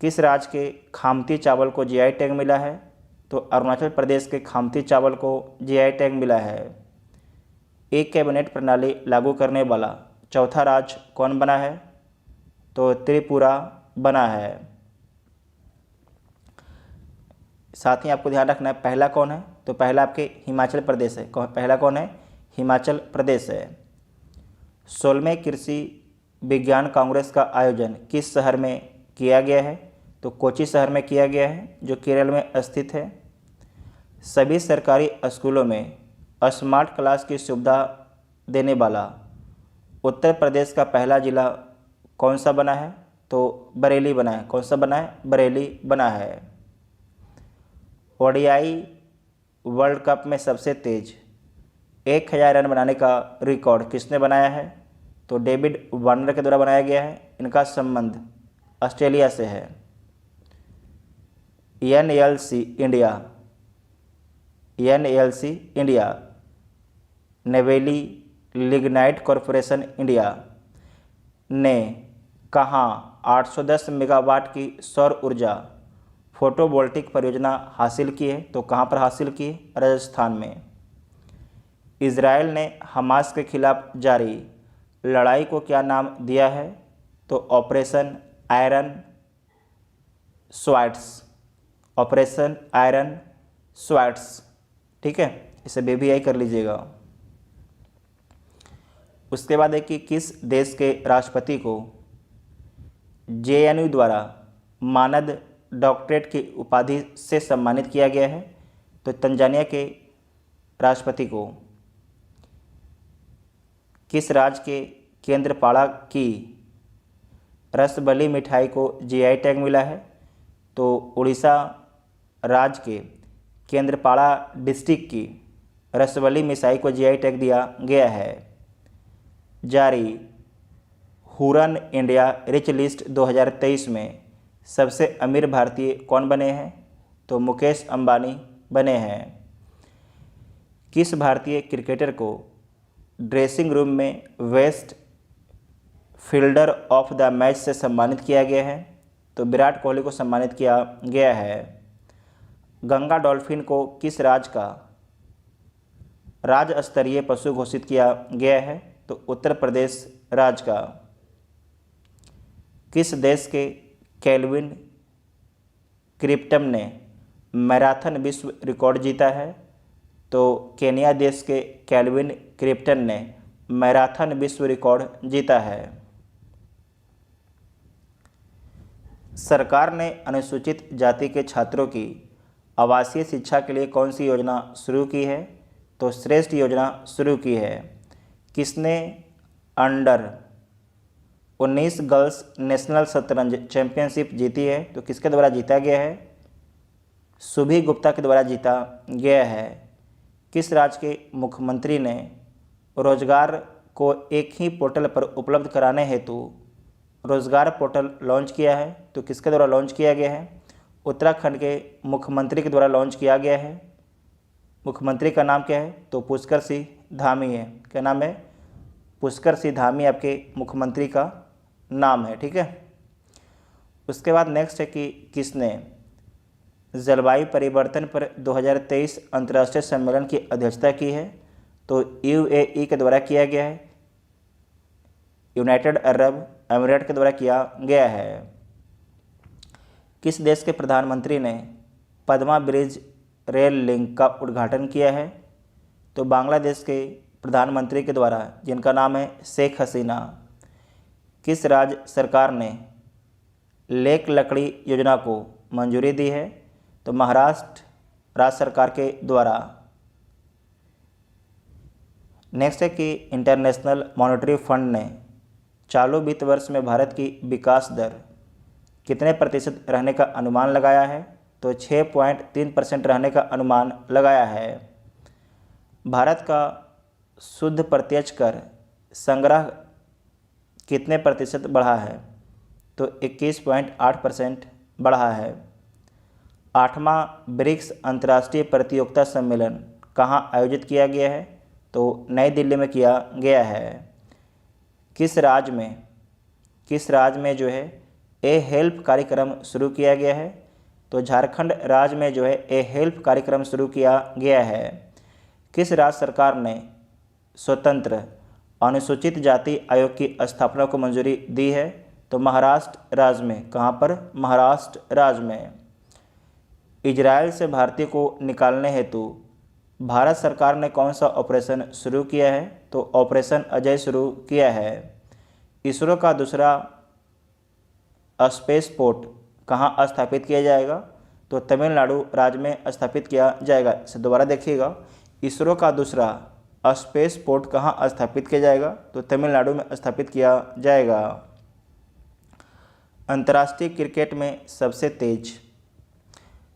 किस राज्य के खामती चावल को GI टैग मिला है? तो अरुणाचल प्रदेश के खामती चावल को GI टैग मिला है। एक कैबिनेट प्रणाली लागू करने वाला चौथा राज्य कौन बना है? तो त्रिपुरा बना है। साथ ही आपको ध्यान रखना है पहला कौन है? तो पहला आपके हिमाचल प्रदेश है। पहला कौन है? हिमाचल प्रदेश है। 16वें कृषि विज्ञान कांग्रेस का आयोजन किस शहर में किया गया है? तो कोची शहर में किया गया है, जो केरल में स्थित है। सभी सरकारी स्कूलों में स्मार्ट क्लास की सुविधा देने वाला उत्तर प्रदेश का पहला जिला कौन सा बना है? तो बरेली बना है। कौन सा बना है? बरेली बना है। ODI वर्ल्ड कप में सबसे तेज 1000 रन बनाने का रिकॉर्ड किसने बनाया है? तो डेविड वार्नर के द्वारा बनाया गया है। इनका संबंध ऑस्ट्रेलिया से है। NLC India Neyveli lignite corporation India ने कहाँ 810 मेगावाट की सौर ऊर्जा फोटोवोल्टिक परियोजना हासिल की है? तो कहाँ पर हासिल की है? राजस्थान में। इजराइल ने हमास के खिलाफ जारी लड़ाई को क्या नाम दिया है? तो Operation Iron Swords. Operation Iron Swords. ठीक है, इसे VVI कर लीजिएगा। उसके बाद है कि किस देश के राष्ट्रपति को JNU द्वारा मानद डॉक्टरेट की उपाधि से सम्मानित किया गया है? तो तंजानिया के राष्ट्रपति को। किस राज्य के केंद्रपाड़ा की रसबली मिठाई को GI टैग मिला है? तो उड़ीसा राज्य के केंद्रपाड़ा डिस्ट्रिक्ट की रसबली मिठाई को GI टैग दिया गया है। जारी हुरन इंडिया रिच लिस्ट 2023 में सबसे अमीर भारतीय कौन बने हैं? तो मुकेश अंबानी बने हैं। किस भारतीय क्रिकेटर को ड्रेसिंग रूम में best fielder of the match से सम्मानित किया गया है? तो विराट कोहली को सम्मानित किया गया है। गंगा डॉल्फिन को किस राज्य का राज्य स्तरीय पशु घोषित किया गया है? तो उत्तर प्रदेश राज्य का। किस देश के केल्विन क्रिप्टम ने मैराथन विश्व रिकॉर्ड जीता है? तो केनिया देश के केल्विन क्रिप्टन ने मैराथन विश्व रिकॉर्ड जीता है। सरकार ने अनुसूचित जाति के छात्रों की आवासीय शिक्षा के लिए कौन सी योजना शुरू की है? तो श्रेष्ठ योजना शुरू की है। किसने अंडर 19 गर्ल्स नेशनल शतरंज चैंपियनशिप जीती है? तो किसके द्वारा जीता गया है? सुभी गुप्ता के द्वारा जीता गया है। किस राज्य के मुख्यमंत्री ने रोजगार को एक ही पोर्टल पर उपलब्ध कराने हेतु रोजगार पोर्टल लॉन्च किया है? तो किसके द्वारा लॉन्च किया गया है? उत्तराखंड के मुख्यमंत्री के द्वारा लॉन्च किया गया है। मुख्यमंत्री का नाम क्या है? तो पुष्कर सिंह धामी है। क्या नाम है? पुष्कर सिंह धामी आपके मुख्यमंत्री का नाम है। ठीक है। उसके बाद नेक्स्ट है कि किसने जलवायु परिवर्तन पर 2023 अंतर्राष्ट्रीय सम्मेलन की अध्यक्षता की है? तो यूएई के द्वारा किया गया है, यूनाइटेड अरब अमीरात के द्वारा किया गया है। किस देश के प्रधानमंत्री ने पद्मा ब्रिज रेल लिंक का उद्घाटन किया है? तो बांग्लादेश के प्रधानमंत्री के द्वारा, जिनका नाम है शेख हसीना। किस राज्य सरकार ने लेक लकड़ी योजना को मंजूरी दी है? तो महाराष्ट्र राज्य सरकार के द्वारा। नेक्स्ट है कि इंटरनेशनल मॉनेटरी फंड ने चालू वित्त वर्ष में भारत की विकास दर कितने प्रतिशत रहने का अनुमान लगाया है? तो 6.3% रहने का अनुमान लगाया है। भारत का शुद्ध प्रत्यक्ष कर संग्रह कितने प्रतिशत बढ़ा है? तो 21.8% बढ़ा है। 8वां ब्रिक्स अंतर्राष्ट्रीय प्रतियोगिता सम्मेलन कहाँ आयोजित किया गया है? तो नई दिल्ली में किया गया है। किस राज्य में जो है ए हेल्प कार्यक्रम शुरू किया गया है? तो झारखंड राज्य में जो है ए हेल्प कार्यक्रम शुरू किया गया है। किस राज्य सरकार ने स्वतंत्र अनुसूचित जाति आयोग की स्थापना को मंजूरी दी है? तो महाराष्ट्र राज्य में। कहाँ पर? महाराष्ट्र राज्य में। इजराइल से भारतीय को निकालने हेतु भारत सरकार ने कौन सा ऑपरेशन शुरू किया है? तो ऑपरेशन अजय शुरू किया है। इसरो का दूसरा स्पेस पोर्ट कहाँ स्थापित किया जाएगा? तो तमिलनाडु राज्य में स्थापित किया जाएगा। इसे दोबारा देखिएगा, इसरो का दूसरा स्पेस पोर्ट कहाँ स्थापित किया जाएगा? तो तमिलनाडु में स्थापित किया जाएगा। अंतर्राष्ट्रीय क्रिकेट में सबसे तेज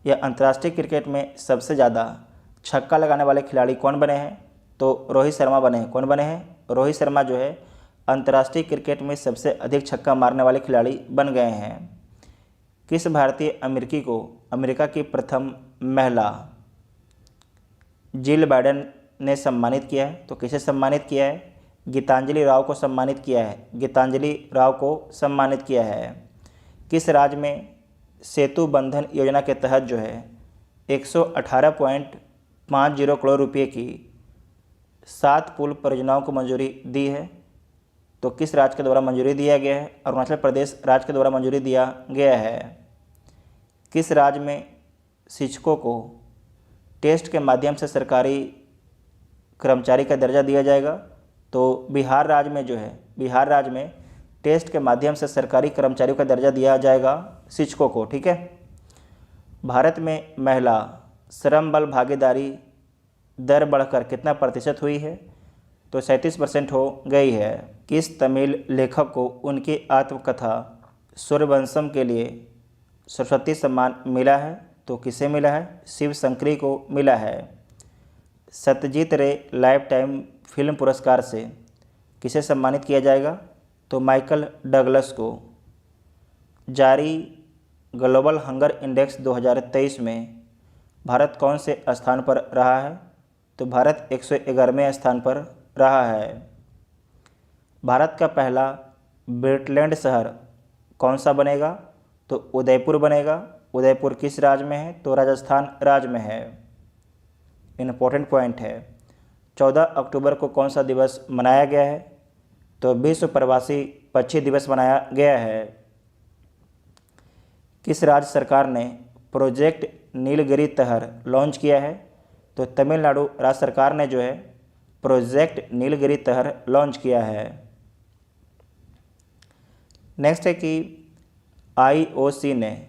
या अंतर्राष्ट्रीय क्रिकेट में सबसे ज़्यादा छक्का लगाने वाले खिलाड़ी कौन बने हैं? तो रोहित शर्मा बने हैं। कौन बने हैं? रोहित शर्मा जो है अंतर्राष्ट्रीय क्रिकेट में सबसे अधिक छक्का मारने वाले खिलाड़ी बन गए हैं। किस भारतीय अमेरिकी को अमेरिका की प्रथम महिला जिल बाइडेन ने सम्मानित किया है? तो किसे सम्मानित किया है? गीतांजलि राव को सम्मानित किया है। गीतांजलि राव को सम्मानित किया है। किस राज्य में सेतु बंधन योजना के तहत जो है 118.50 करोड़ रुपये की 7 पुल परियोजनाओं को मंजूरी दी है? तो किस राज्य के द्वारा मंजूरी दिया गया है? अरुणाचल प्रदेश राज्य के द्वारा मंजूरी दिया गया है। किस राज्य में शिक्षकों को टेस्ट के माध्यम से सरकारी कर्मचारी का दर्जा दिया जाएगा? तो बिहार राज्य में जो है बिहार राज्य में टेस्ट के माध्यम से सरकारी कर्मचारियों का दर्जा दिया जाएगा शिक्षकों को। ठीक है। भारत में महिला श्रम बल भागीदारी दर बढ़कर कितना प्रतिशत हुई है? तो 37% हो गई है। किस तमिल लेखक को उनकी आत्मकथा सूर्यवंशम के लिए सरस्वती सम्मान मिला है? तो किसे मिला है? शिव शंकरी को मिला है। सत्यजीत रे लाइफ टाइम फिल्म पुरस्कार से किसे सम्मानित किया जाएगा? तो माइकल डगलस को। जारी ग्लोबल हंगर इंडेक्स 2023 में भारत कौन से स्थान पर रहा है? तो भारत 111वें स्थान पर रहा है। भारत का पहला वेटलैंड शहर कौन सा बनेगा? तो उदयपुर बनेगा। उदयपुर किस राज्य में है? तो राजस्थान राज्य में है। इम्पोर्टेंट पॉइंट है। 14 अक्टूबर को कौन सा दिवस मनाया गया है? तो विश्व प्रवासी पक्षी दिवस मनाया गया है। किस राज्य सरकार ने प्रोजेक्ट नीलगिरी तहर लॉन्च किया है? तो तमिलनाडु राज्य सरकार ने जो है प्रोजेक्ट नीलगिरी तहर लॉन्च किया है। नेक्स्ट है कि IOC ने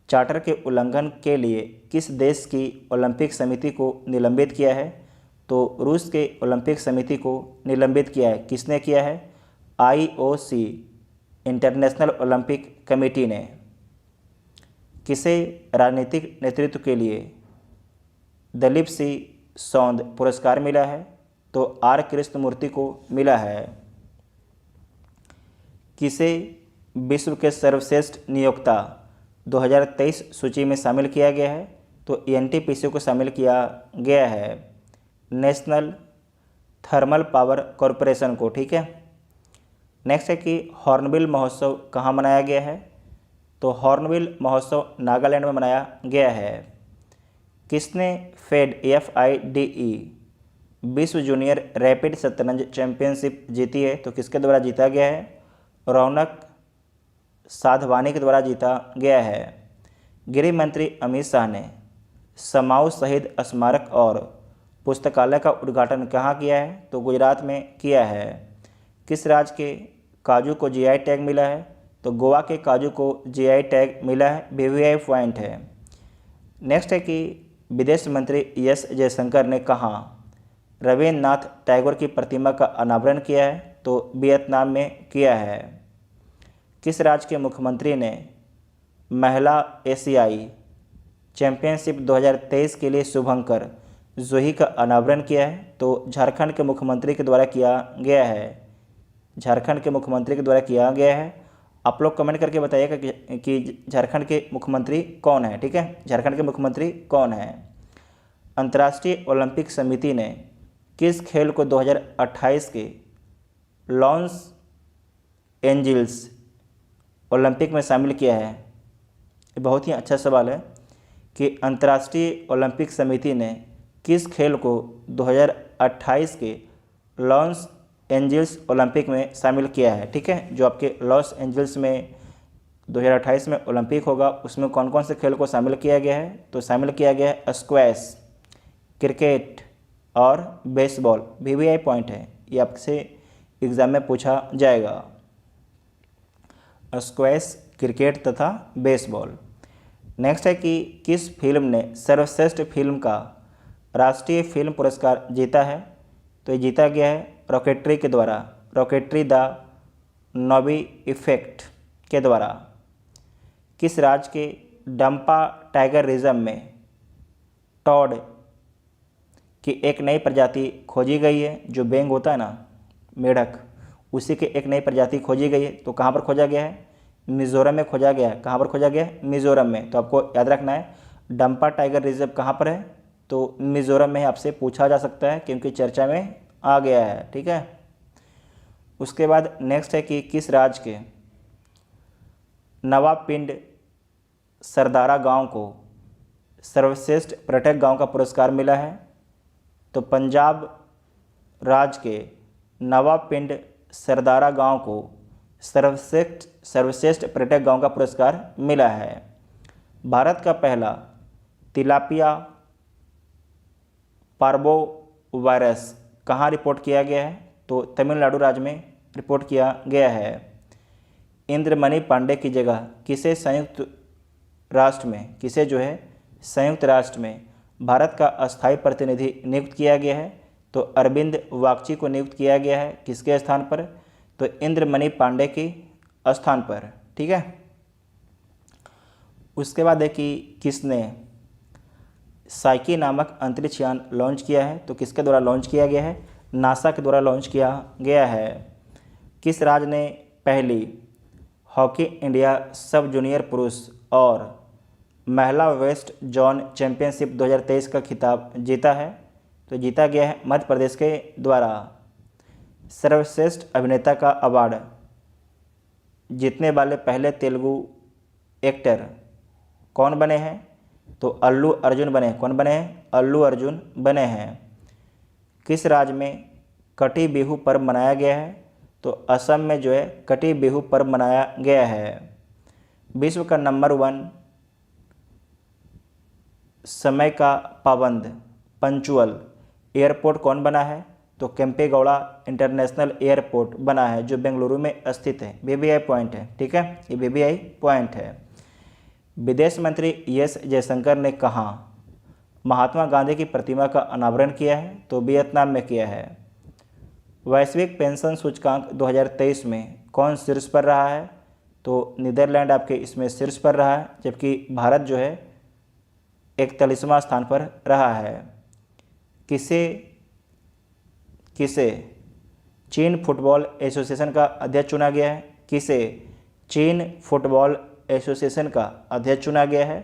चार्टर के उल्लंघन के लिए किस देश की ओलंपिक समिति को निलंबित किया है? तो रूस के ओलंपिक समिति को निलंबित किया है। किसने किया है? IOC इंटरनेशनल ओलंपिक कमेटी ने। किसे राजनीतिक नेतृत्व के लिए दलीप सिंह सौंद पुरस्कार मिला है? तो R कृष्णमूर्ति को मिला है। किसे विश्व के सर्वश्रेष्ठ नियोक्ता 2023 सूची में शामिल किया गया है? तो NTPC को शामिल किया गया है, नेशनल थर्मल पावर कॉरपोरेशन को। ठीक है। नेक्स्ट है कि हॉर्नबिल महोत्सव कहाँ मनाया गया है? तो हॉर्नबिल महोत्सव नागालैंड में मनाया गया है। किसने फेड FIDE विश्व जूनियर रैपिड शतरंज चैंपियनशिप जीती है? तो किसके द्वारा जीता गया है? रौनक साधवानी के द्वारा जीता गया है। गृह मंत्री अमित शाह ने समाऊ शहीद स्मारक और पुस्तकालय का उद्घाटन कहाँ किया है? तो गुजरात में किया है। किस राज्य के काजू को GI टैग मिला है? तो गोवा के काजू को GI टैग मिला है, BVI पॉइंट है। नेक्स्ट है कि विदेश मंत्री एस जयशंकर ने कहाँ रविन्द्रनाथ टैगोर की प्रतिमा का अनावरण किया है? तो वियतनाम में किया है। किस राज्य के मुख्यमंत्री ने महिला एशियाई चैंपियनशिप 2023 के लिए शुभंकर जूही का अनावरण किया है? तो झारखंड के मुख्यमंत्री के द्वारा किया गया है। झारखंड के मुख्यमंत्री के द्वारा किया गया है। आप लोग कमेंट करके बताइएगा कि झारखंड के मुख्यमंत्री कौन है। ठीक है, झारखंड के मुख्यमंत्री कौन है? अंतर्राष्ट्रीय ओलंपिक समिति ने किस खेल को 2028 के लॉस एंजिल्स ओलंपिक में शामिल किया है? ये बहुत ही अच्छा सवाल है कि अंतर्राष्ट्रीय ओलंपिक समिति ने किस खेल को 2028 के लॉस एंजिल्स ओलंपिक में शामिल किया है। ठीक है, जो आपके लॉस एंजिल्स में 2028 में ओलंपिक होगा, उसमें कौन कौन से खेल को शामिल किया गया है? तो शामिल किया गया है स्क्वैश, क्रिकेट और बेसबॉल। BVI पॉइंट है, ये आपसे एग्ज़ाम में पूछा जाएगा। स्क्वैश, क्रिकेट तथा बेसबॉल। नेक्स्ट है कि किस फिल्म ने सर्वश्रेष्ठ फिल्म का राष्ट्रीय फिल्म पुरस्कार जीता है? तो ये जीता गया है रॉकेटरी के द्वारा, रॉकेटरी द नोवी इफेक्ट के द्वारा। किस राज्य के डंपा टाइगर रिजर्व में टॉड की एक नई प्रजाति खोजी गई है? जो बेंग होता है ना, मेढक, उसी की एक नई प्रजाति खोजी गई है। तो कहाँ पर खोजा गया है? मिज़ोरम में खोजा गया है। कहाँ पर खोजा गया है? मिज़ोरम में। तो आपको याद रखना है डंपा टाइगर रिजर्व कहाँ पर है? तो मिज़ोरम में आपसे पूछा जा सकता है क्योंकि चर्चा में आ गया है। ठीक है, उसके बाद नेक्स्ट है कि किस राज्य के नवापिंड सरदारा गांव को सर्वश्रेष्ठ पर्यटक गांव का पुरस्कार मिला है? तो पंजाब राज्य के नवापिंड सरदारा गांव को सर्वश्रेष्ठ पर्यटक गांव का पुरस्कार मिला है। भारत का पहला तिलापिया पार्बो वायरस कहाँ रिपोर्ट किया गया है? तो तमिलनाडु राज्य में रिपोर्ट किया गया है। इंद्रमणि पांडे की जगह किसे संयुक्त राष्ट्र में भारत का अस्थायी प्रतिनिधि नियुक्त किया गया है? तो अरविंद वागची को नियुक्त किया गया है। किसके स्थान पर? तो इंद्रमणि पांडे के स्थान पर। ठीक है, उसके बाद है कि किसने साइकी नामक अंतरिक्ष यान लॉन्च किया है? तो किसके द्वारा लॉन्च किया गया है? नासा के द्वारा लॉन्च किया गया है। किस राज्य ने पहली हॉकी इंडिया सब जूनियर पुरुष और महिला वेस्ट जोन चैंपियनशिप 2023 का खिताब जीता है? तो जीता गया है मध्य प्रदेश के द्वारा। सर्वश्रेष्ठ अभिनेता का अवार्ड जीतने वाले पहले तेलुगु एक्टर कौन बने हैं? तो अल्लू अर्जुन बने। कौन बने हैं? अल्लू अर्जुन बने हैं। किस राज्य में कटी बिहू पर्व मनाया गया है? तो असम में जो है कटी बिहू पर्व मनाया गया है। विश्व का नंबर 1 समय का पाबंद पंचुअल एयरपोर्ट कौन बना है? तो केम्पेगौड़ा इंटरनेशनल एयरपोर्ट बना है, जो बेंगलुरु में स्थित है। BVI पॉइंट है। ठीक है, ये BVI पॉइंट है। विदेश मंत्री एस जयशंकर ने कहाँ महात्मा गांधी की प्रतिमा का अनावरण किया है? तो वियतनाम में किया है। वैश्विक पेंशन सूचकांक 2023 में कौन शीर्ष पर रहा है? तो नीदरलैंड आपके इसमें शीर्ष पर रहा है, जबकि भारत जो है 41वां स्थान पर रहा है। किसे चीन फुटबॉल एसोसिएशन का अध्यक्ष चुना गया है? किसे चीन फुटबॉल एसोसिएशन का अध्यक्ष चुना गया है?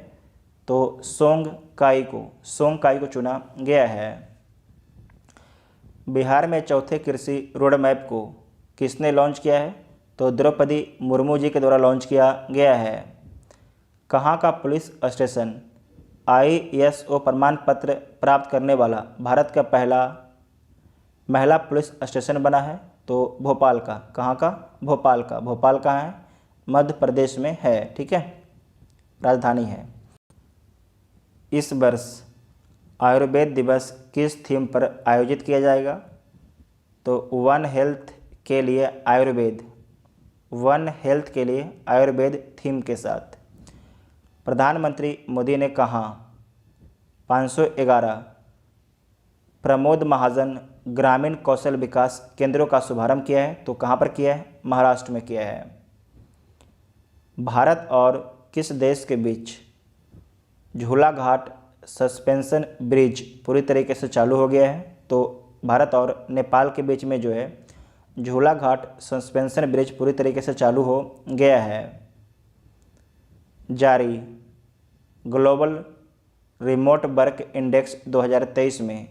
तो सोंग काई को चुना गया है। बिहार में चौथे कृषि रोड मैप को किसने लॉन्च किया है? तो द्रौपदी मुर्मू जी के द्वारा लॉन्च किया गया है। कहाँ का पुलिस स्टेशन ISO प्रमाण पत्र प्राप्त करने वाला भारत का पहला महिला पुलिस स्टेशन बना है? तो भोपाल का। कहाँ का? भोपाल का। भोपाल कहाँ है? मध्य प्रदेश में है, ठीक है, राजधानी है। इस वर्ष आयुर्वेद दिवस किस थीम पर आयोजित किया जाएगा? तो वन हेल्थ के लिए आयुर्वेद, वन हेल्थ के लिए आयुर्वेद थीम के साथ। प्रधानमंत्री मोदी ने कहा 511 प्रमोद महाजन ग्रामीण कौशल विकास केंद्रों का शुभारंभ किया है? तो कहाँ पर किया है? महाराष्ट्र में किया है। भारत और किस देश के बीच झूलाघाट सस्पेंशन ब्रिज पूरी तरीके से चालू हो गया है? तो भारत और नेपाल के बीच में जो है झूलाघाट सस्पेंशन ब्रिज पूरी तरीके से चालू हो गया है। जारी ग्लोबल रिमोट वर्क इंडेक्स 2023 में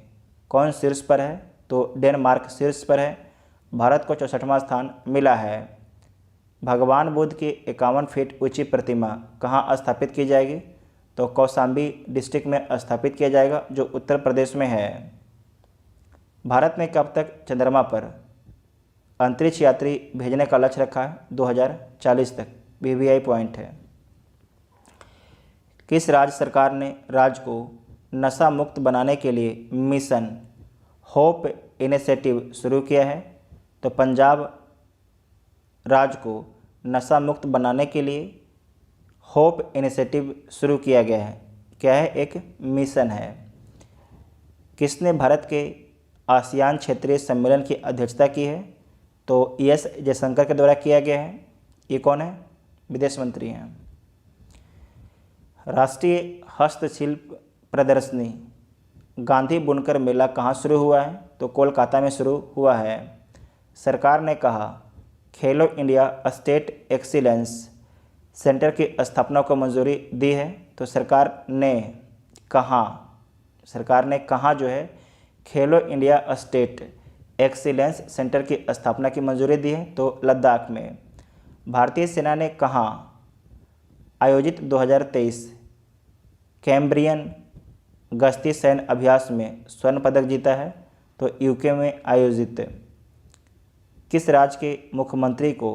कौन शीर्ष पर है? तो डेनमार्क शीर्ष पर है। भारत को 64वां स्थान मिला है। भगवान बुद्ध की 51 फीट ऊंची प्रतिमा कहाँ स्थापित की जाएगी? तो कौशाम्बी डिस्ट्रिक्ट में स्थापित किया जाएगा, जो उत्तर प्रदेश में है। भारत ने कब तक चंद्रमा पर अंतरिक्ष यात्री भेजने का लक्ष्य रखा है? 2040 तक। BBI पॉइंट है। किस राज्य सरकार ने राज्य को नशा मुक्त बनाने के लिए मिशन होप इनिशिएटिव शुरू किया है? तो पंजाब राज्य को नशा मुक्त बनाने के लिए होप इनिशिएटिव शुरू किया गया है। क्या है? एक मिशन है। किसने भारत के आसियान क्षेत्रीय सम्मेलन की अध्यक्षता की है? तो एस जयशंकर के द्वारा किया गया है। ये कौन है? विदेश मंत्री हैं। राष्ट्रीय हस्तशिल्प प्रदर्शनी गांधी बुनकर मेला कहाँ शुरू हुआ है? तो कोलकाता में शुरू हुआ है। सरकार ने कहा खेलो इंडिया स्टेट एक्सीलेंस सेंटर की स्थापना को मंजूरी दी है? तो सरकार ने कहाँ जो है खेलो इंडिया स्टेट एक्सीलेंस सेंटर की स्थापना की मंजूरी दी है? तो लद्दाख में। भारतीय सेना ने कहाँ आयोजित 2023 कैम्ब्रियन गश्ती सैन्य अभ्यास में स्वर्ण पदक जीता है? तो UK में आयोजित। किस राज्य के मुख्यमंत्री को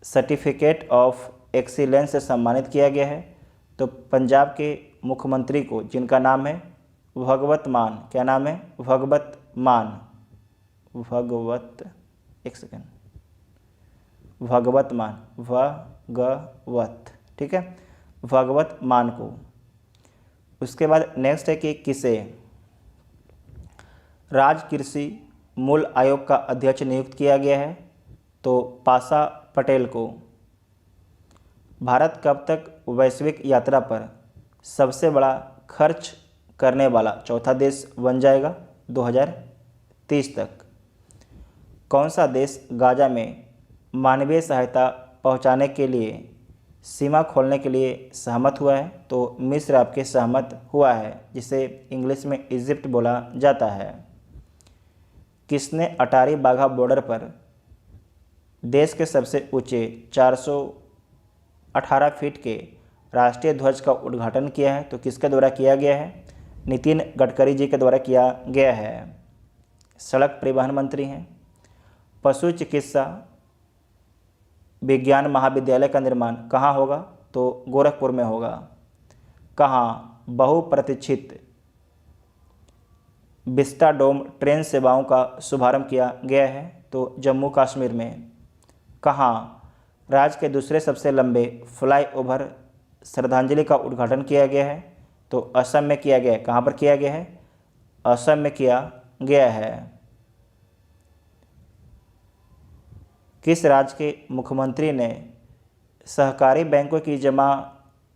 सर्टिफिकेट ऑफ एक्सीलेंस से सम्मानित किया गया है? तो पंजाब के मुख्यमंत्री को, जिनका नाम है भगवत मान। क्या नाम है? भगवत मान। ठीक है, भगवत मान को। उसके बाद नेक्स्ट है कि किसे राज्य कृषि मूल आयोग का अध्यक्ष नियुक्त किया गया है? तो पाशा पटेल को। भारत कब तक वैश्विक यात्रा पर सबसे बड़ा खर्च करने वाला चौथा देश बन जाएगा? 2030 तक। कौन सा देश गाजा में मानवीय सहायता पहुंचाने के लिए सीमा खोलने के लिए सहमत हुआ है? तो मिस्र आपके सहमत हुआ है, जिसे इंग्लिश में इजिप्ट बोला जाता है। किसने अटारी बाघा बॉर्डर पर देश के सबसे ऊंचे 418 फीट के राष्ट्रीय ध्वज का उद्घाटन किया है? तो किसके द्वारा किया गया है? नितिन गडकरी जी के द्वारा किया गया है। सड़क परिवहन मंत्री हैं। पशु चिकित्सा विज्ञान महाविद्यालय का निर्माण कहाँ होगा? तो गोरखपुर में होगा। कहाँ बहुप्रतीक्षित विस्टाडोम ट्रेन सेवाओं का शुभारंभ किया गया है? तो जम्मू कश्मीर में। कहाँ राज्य के दूसरे सबसे लंबे फ्लाईओवर श्रद्धांजलि का उद्घाटन किया गया है? तो असम में किया गया है। कहाँ पर किया गया है? असम में किया गया है। किस राज्य के मुख्यमंत्री ने सहकारी बैंकों की जमा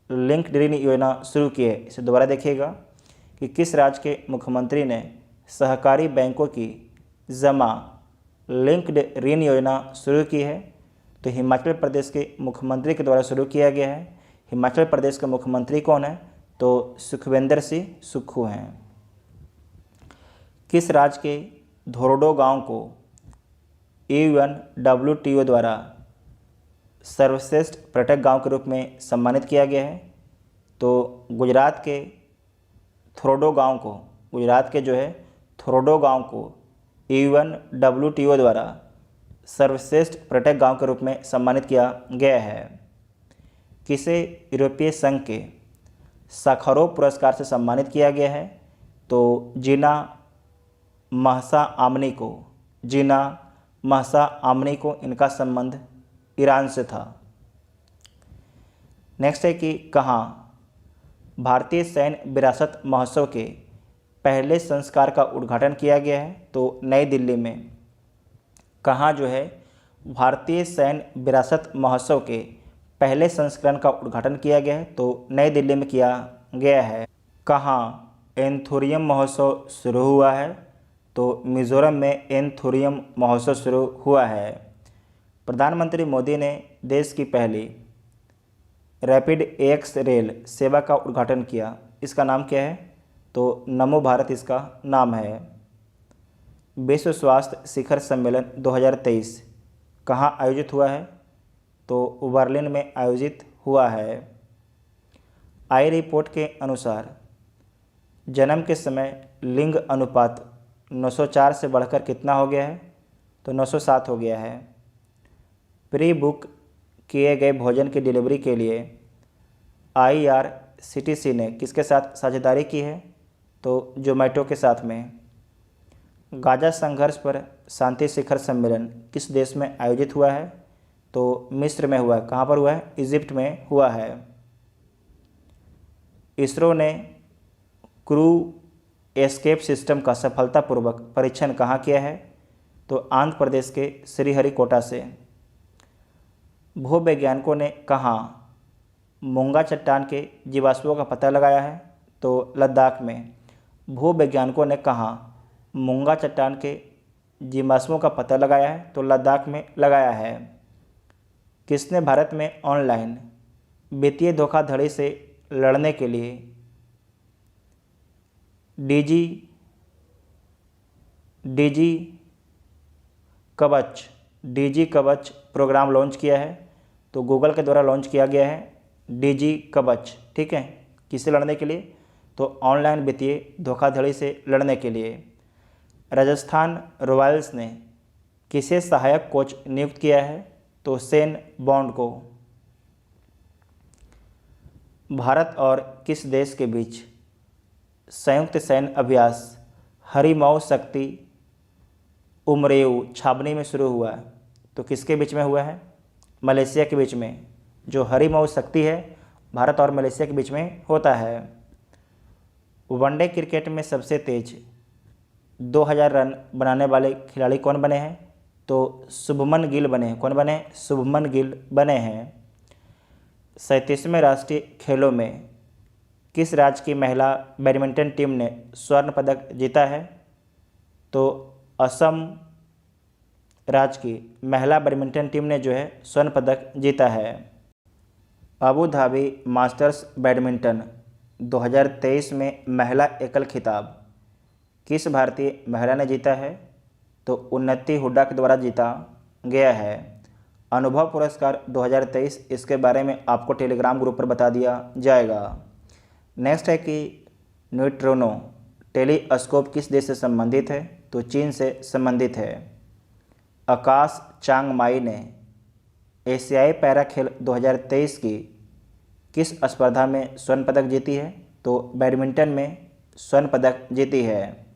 लिंक्ड ऋण योजना शुरू की है? इसे दोबारा देखिएगा कि किस राज्य के मुख्यमंत्री ने सहकारी बैंकों की जमा लिंक्ड ऋण योजना शुरू की है? तो हिमाचल प्रदेश के मुख्यमंत्री के द्वारा शुरू किया गया है। हिमाचल प्रदेश के मुख्यमंत्री कौन है? तो सुखविंदर सिंह सुक्खू हैं। किस राज्य के धोरडो गांव को UNWTO द्वारा सर्वश्रेष्ठ पर्यटक गांव के रूप में सम्मानित किया गया है? तो गुजरात के थोरडो गांव को, गुजरात के जो है थोरडो गांव को UNWTO द्वारा सर्वश्रेष्ठ पर्यटक गांव के रूप में सम्मानित किया गया है। किसे यूरोपीय संघ के साखारोव पुरस्कार से सम्मानित किया गया है? तो जीना महसा आमनी को, जीना महसा आमनी को इनका संबंध ईरान से था। नेक्स्ट है कि कहाँ भारतीय सैन्य विरासत महोत्सव के पहले संस्कार का उद्घाटन किया गया है? तो नई दिल्ली में। कहाँ जो है भारतीय सैन्य विरासत महोत्सव के पहले संस्करण का उद्घाटन किया गया है? तो नई दिल्ली में किया गया है। कहाँ एंथोरियम महोत्सव शुरू हुआ है? तो मिजोरम में एंथोरियम महोत्सव शुरू हुआ है। प्रधानमंत्री मोदी ने देश की पहली रैपिड AX रेल सेवा का उद्घाटन किया। इसका नाम क्या है? तो नमो भारत इसका नाम है। विश्व स्वास्थ्य शिखर सम्मेलन 2023 कहाँ आयोजित हुआ है? तो बर्लिन में आयोजित हुआ है। आई रिपोर्ट के अनुसार जन्म के समय लिंग अनुपात 904 से बढ़कर कितना हो गया है? तो 907 हो गया है। प्री बुक किए गए भोजन की डिलीवरी के लिए IRCTC ने किसके साथ साझेदारी की है? तो जोमेटो के साथ में। गाजा संघर्ष पर शांति शिखर सम्मेलन किस देश में आयोजित हुआ है? तो मिस्र में हुआ है। कहाँ पर हुआ है? इजिप्ट में हुआ है। इसरो ने क्रू एस्केप सिस्टम का सफलतापूर्वक परीक्षण कहाँ किया है? तो आंध्र प्रदेश के श्रीहरिकोटा से। भूवैज्ञानिकों ने कहाँ मूंगा चट्टान के जीवाश्मों का पता लगाया है? तो लद्दाख में। भूवैज्ञानिकों ने कहाँ मूंगा चट्टान के जीवाश्मों का पता लगाया है? तो लद्दाख में लगाया है। किसने भारत में ऑनलाइन वित्तीय धोखाधड़ी से लड़ने के लिए DG कवच प्रोग्राम लॉन्च किया है? तो गूगल के द्वारा लॉन्च किया गया है DG कवच। ठीक है, किससे लड़ने के लिए? तो ऑनलाइन वित्तीय धोखाधड़ी से लड़ने के लिए। राजस्थान रॉयल्स ने किसे सहायक कोच नियुक्त किया है? तो शेन बॉन्ड को। भारत और किस देश के बीच संयुक्त सैन्य अभ्यास हरिमऊ शक्ति उमरेऊ छावनी में शुरू हुआ है? तो किसके बीच में हुआ है? मलेशिया के बीच में। जो हरिमऊ शक्ति है भारत और मलेशिया के बीच में होता है। वनडे क्रिकेट में सबसे तेज 2000 रन बनाने वाले खिलाड़ी कौन बने हैं? तो शुभमन गिल बने हैं। कौन बने हैं? शुभमन गिल बने हैं। 37वें राष्ट्रीय खेलों में किस राज्य की महिला बैडमिंटन टीम ने स्वर्ण पदक जीता है? तो असम राज्य की महिला बैडमिंटन टीम ने जो है स्वर्ण पदक जीता है। अबू धाबी मास्टर्स बैडमिंटन 2023 में महिला एकल खिताब किस भारतीय महिला ने जीता है? तो उन्नति हुड्डा के द्वारा जीता गया है। अनुभव पुरस्कार 2023 इसके बारे में आपको टेलीग्राम ग्रुप पर बता दिया जाएगा। नेक्स्ट है कि न्यूट्रिनो टेलीस्कोप किस देश से संबंधित है? तो चीन से संबंधित है। आकाश चांगमाई ने एशियाई पैरा खेल 2023 की किस स्पर्धा में स्वर्ण पदक जीती है? तो बैडमिंटन में स्वर्ण पदक जीती है।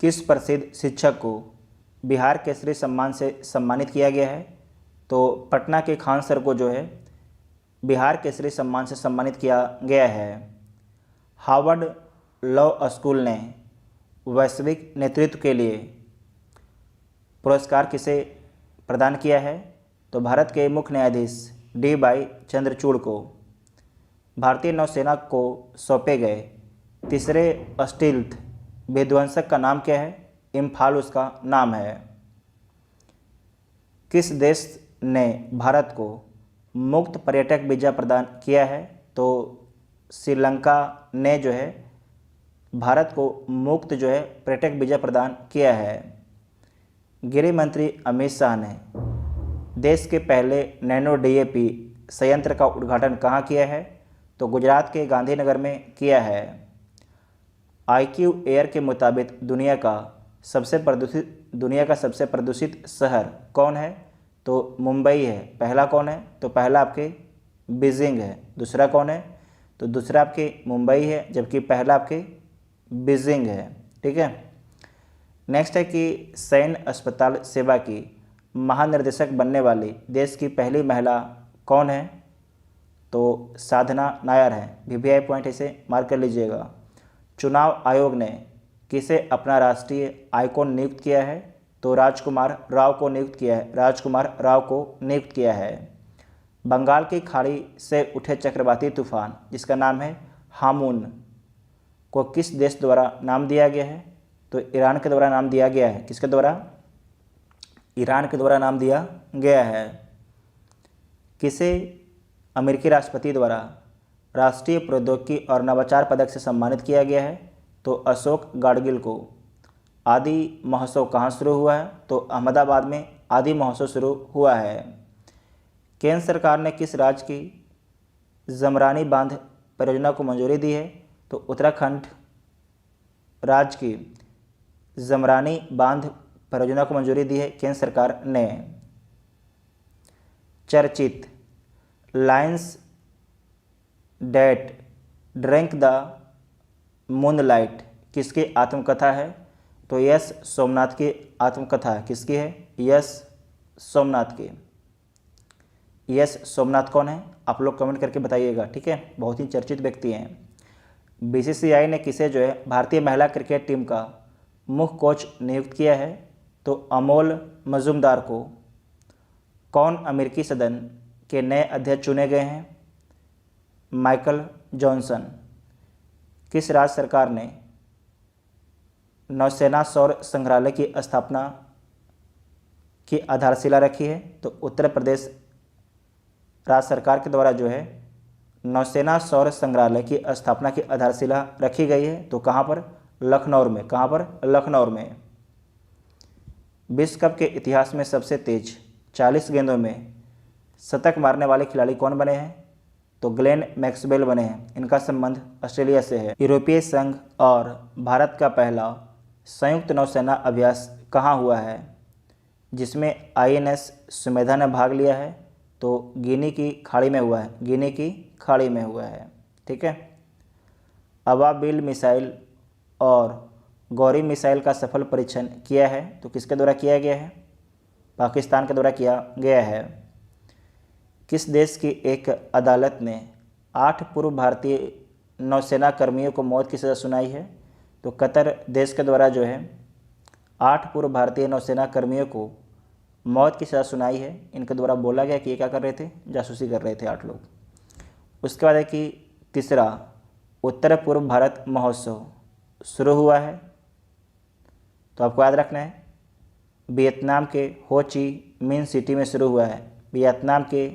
किस प्रसिद्ध शिक्षक को बिहार केसरी सम्मान से सम्मानित किया गया है? तो पटना के खान सर को जो है बिहार केसरी सम्मान से सम्मानित किया गया है। हार्वर्ड लॉ स्कूल ने वैश्विक नेतृत्व के लिए पुरस्कार किसे प्रदान किया है? तो भारत के मुख्य न्यायाधीश DY चंद्रचूड़ को। भारतीय नौसेना को सौंपे गए तीसरे स्टील्थ विध्वंसक का नाम क्या है? इम्फाल उसका नाम है। किस देश ने भारत को मुक्त पर्यटक वीज़ा प्रदान किया है? तो श्रीलंका ने जो है भारत को मुक्त जो है पर्यटक वीज़ा प्रदान किया है। गृह मंत्री अमित शाह ने देश के पहले नैनो DAP संयंत्र का उद्घाटन कहाँ किया है? तो गुजरात के गांधीनगर में किया है। IQ एयर के मुताबिक दुनिया का सबसे प्रदूषित शहर कौन है? तो मुंबई है। पहला कौन है? तो पहला आपके बीजिंग है। दूसरा कौन है? तो दूसरा आपके मुंबई है, जबकि पहला आपके बीजिंग है। ठीक है। नेक्स्ट है कि सैन्य अस्पताल सेवा की महानिर्देशक बनने वाली देश की पहली महिला कौन है? तो साधना नायर है। VVI पॉइंट इसे मार्क कर लीजिएगा। चुनाव आयोग ने किसे अपना राष्ट्रीय आइकॉन नियुक्त किया है? तो राजकुमार राव को नियुक्त किया है। बंगाल की खाड़ी से उठे चक्रवाती तूफान जिसका नाम है हामून को किस देश द्वारा नाम दिया गया है? तो ईरान के द्वारा नाम दिया गया है। किसके द्वारा? ईरान के द्वारा नाम दिया गया है। किसे अमेरिकी राष्ट्रपति द्वारा राष्ट्रीय प्रौद्योगिकी और नवाचार पदक से सम्मानित किया गया है? तो अशोक गाडगिल को। आदि महोत्सव कहाँ शुरू हुआ है? तो अहमदाबाद में आदि महोत्सव शुरू हुआ है। केंद्र सरकार ने किस राज्य की जमरानी बांध परियोजना को मंजूरी दी है? तो उत्तराखंड राज्य की जमरानी बांध परियोजना को मंजूरी दी है केंद्र सरकार ने। चर्चित lions that drink the moonlight किसकी आत्मकथा है? तो यस सोमनाथ की आत्मकथा है। किसकी है? यस सोमनाथ की। यस सोमनाथ कौन है? आप लोग कमेंट करके बताइएगा। ठीक है, बहुत ही चर्चित व्यक्ति हैं। BCCI ने किसे जो है भारतीय महिला क्रिकेट टीम का मुख्य कोच नियुक्त किया है? तो अमोल मजूमदार को। कौन अमेरिकी सदन के नए अध्यक्ष चुने गए हैं? Michael Johnson. किस राज्य सरकार ने नौसेना सौर संग्रहालय की स्थापना की आधारशिला रखी है? तो उत्तर प्रदेश राज्य सरकार के द्वारा जो है नौसेना सौर संग्रहालय की स्थापना की आधारशिला रखी गई है। तो कहाँ पर? लखनऊ में। कहाँ पर? लखनऊ में। विश्व कप के इतिहास में सबसे तेज 40 गेंदों में शतक मारने वाले खिलाड़ी कौन बने हैं? तो ग्लेन मैक्सवेल बने हैं। इनका संबंध ऑस्ट्रेलिया से है। यूरोपीय संघ और भारत का पहला संयुक्त नौसेना अभ्यास कहाँ हुआ है जिसमें INS सुमेधा ने भाग लिया है? तो गिनी की खाड़ी में हुआ है। गिनी की खाड़ी में हुआ है। ठीक है। अबाबिल मिसाइल और गौरी मिसाइल का सफल परीक्षण किया है? तो किसके द्वारा किया गया है? पाकिस्तान के द्वारा किया गया है। किस देश की एक अदालत ने 8 पूर्व भारतीय नौसेना कर्मियों को मौत की सज़ा सुनाई है? तो कतर देश के द्वारा जो है 8 पूर्व भारतीय नौसेना कर्मियों को मौत की सज़ा सुनाई है। इनके द्वारा बोला गया कि ये क्या कर रहे थे? जासूसी कर रहे थे 8 लोग। उसके बाद है कि तीसरा उत्तर पूर्व भारत महोत्सव शुरू हुआ है। तो आपको याद रखना है वियतनाम के हो ची मिन सिटी में शुरू हुआ है। वियतनाम के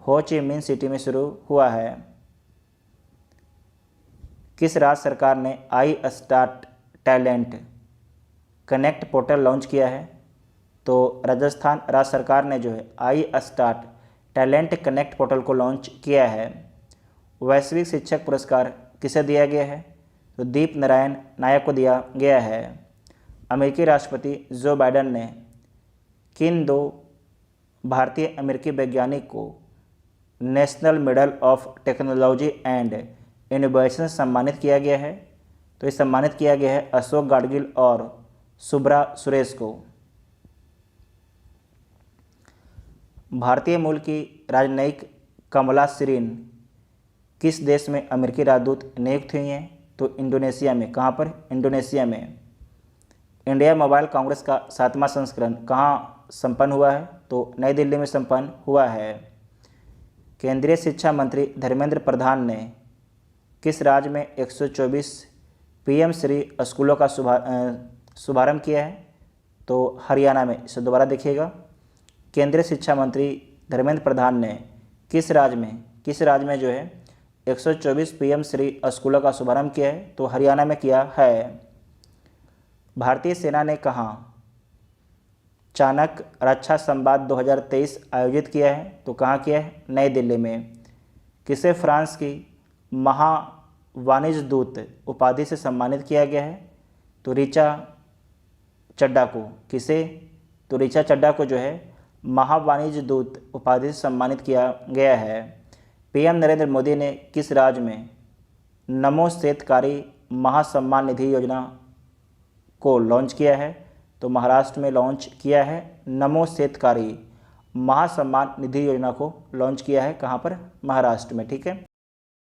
हो ची मिन सिटी में शुरू हुआ है। किस राज्य सरकार ने I start talent connect portal launch किया है? तो राजस्थान राज्य सरकार ने जो है I start talent connect portal को लॉन्च किया है। वैश्विक शिक्षक पुरस्कार किसे दिया गया है? तो दीप नारायण नायक को दिया गया है। अमेरिकी राष्ट्रपति जो बाइडेन ने किन 2 भारतीय अमेरिकी वैज्ञानिक को national medal of technology and innovation सम्मानित किया गया है? तो ये सम्मानित किया गया है अशोक गाडगिल और सुब्रा सुरेश को। भारतीय मूल की राजनयिक कमला शिरीन किस देश में अमेरिकी राजदूत नियुक्त हुई हैं? तो इंडोनेशिया में। कहाँ पर? इंडोनेशिया में। इंडिया मोबाइल कांग्रेस का 7वां संस्करण कहाँ संपन्न हुआ है? तो नई दिल्ली में संपन्न हुआ है। केंद्रीय शिक्षा मंत्री धर्मेंद्र प्रधान ने किस राज्य में 124 PM श्री स्कूलों का शुभारंभ किया है? तो हरियाणा में। इसे दोबारा देखिएगा। केंद्रीय शिक्षा मंत्री धर्मेंद्र प्रधान ने किस राज्य में जो है 124 PM श्री स्कूलों का शुभारंभ किया है? तो हरियाणा में किया है। भारतीय सेना ने कहाँ चाणक्य रक्षा संवाद 2023 आयोजित किया है? तो कहाँ किया है? नई दिल्ली में। किसे फ्रांस की महा वाणिज्य दूत उपाधि से सम्मानित किया गया है? तो ऋचा चड्ढा को। किसे? तो ऋचा चड्ढा को जो है महा वाणिज्य दूत उपाधि से सम्मानित किया गया है। पीएम नरेंद्र मोदी ने किस राज्य में नमो शेतकारी महासम्मान निधि योजना को लॉन्च किया है? तो महाराष्ट्र में लॉन्च किया है। नमो शेतकारी महासम्मान निधि योजना को लॉन्च किया है कहाँ पर? महाराष्ट्र में। ठीक है।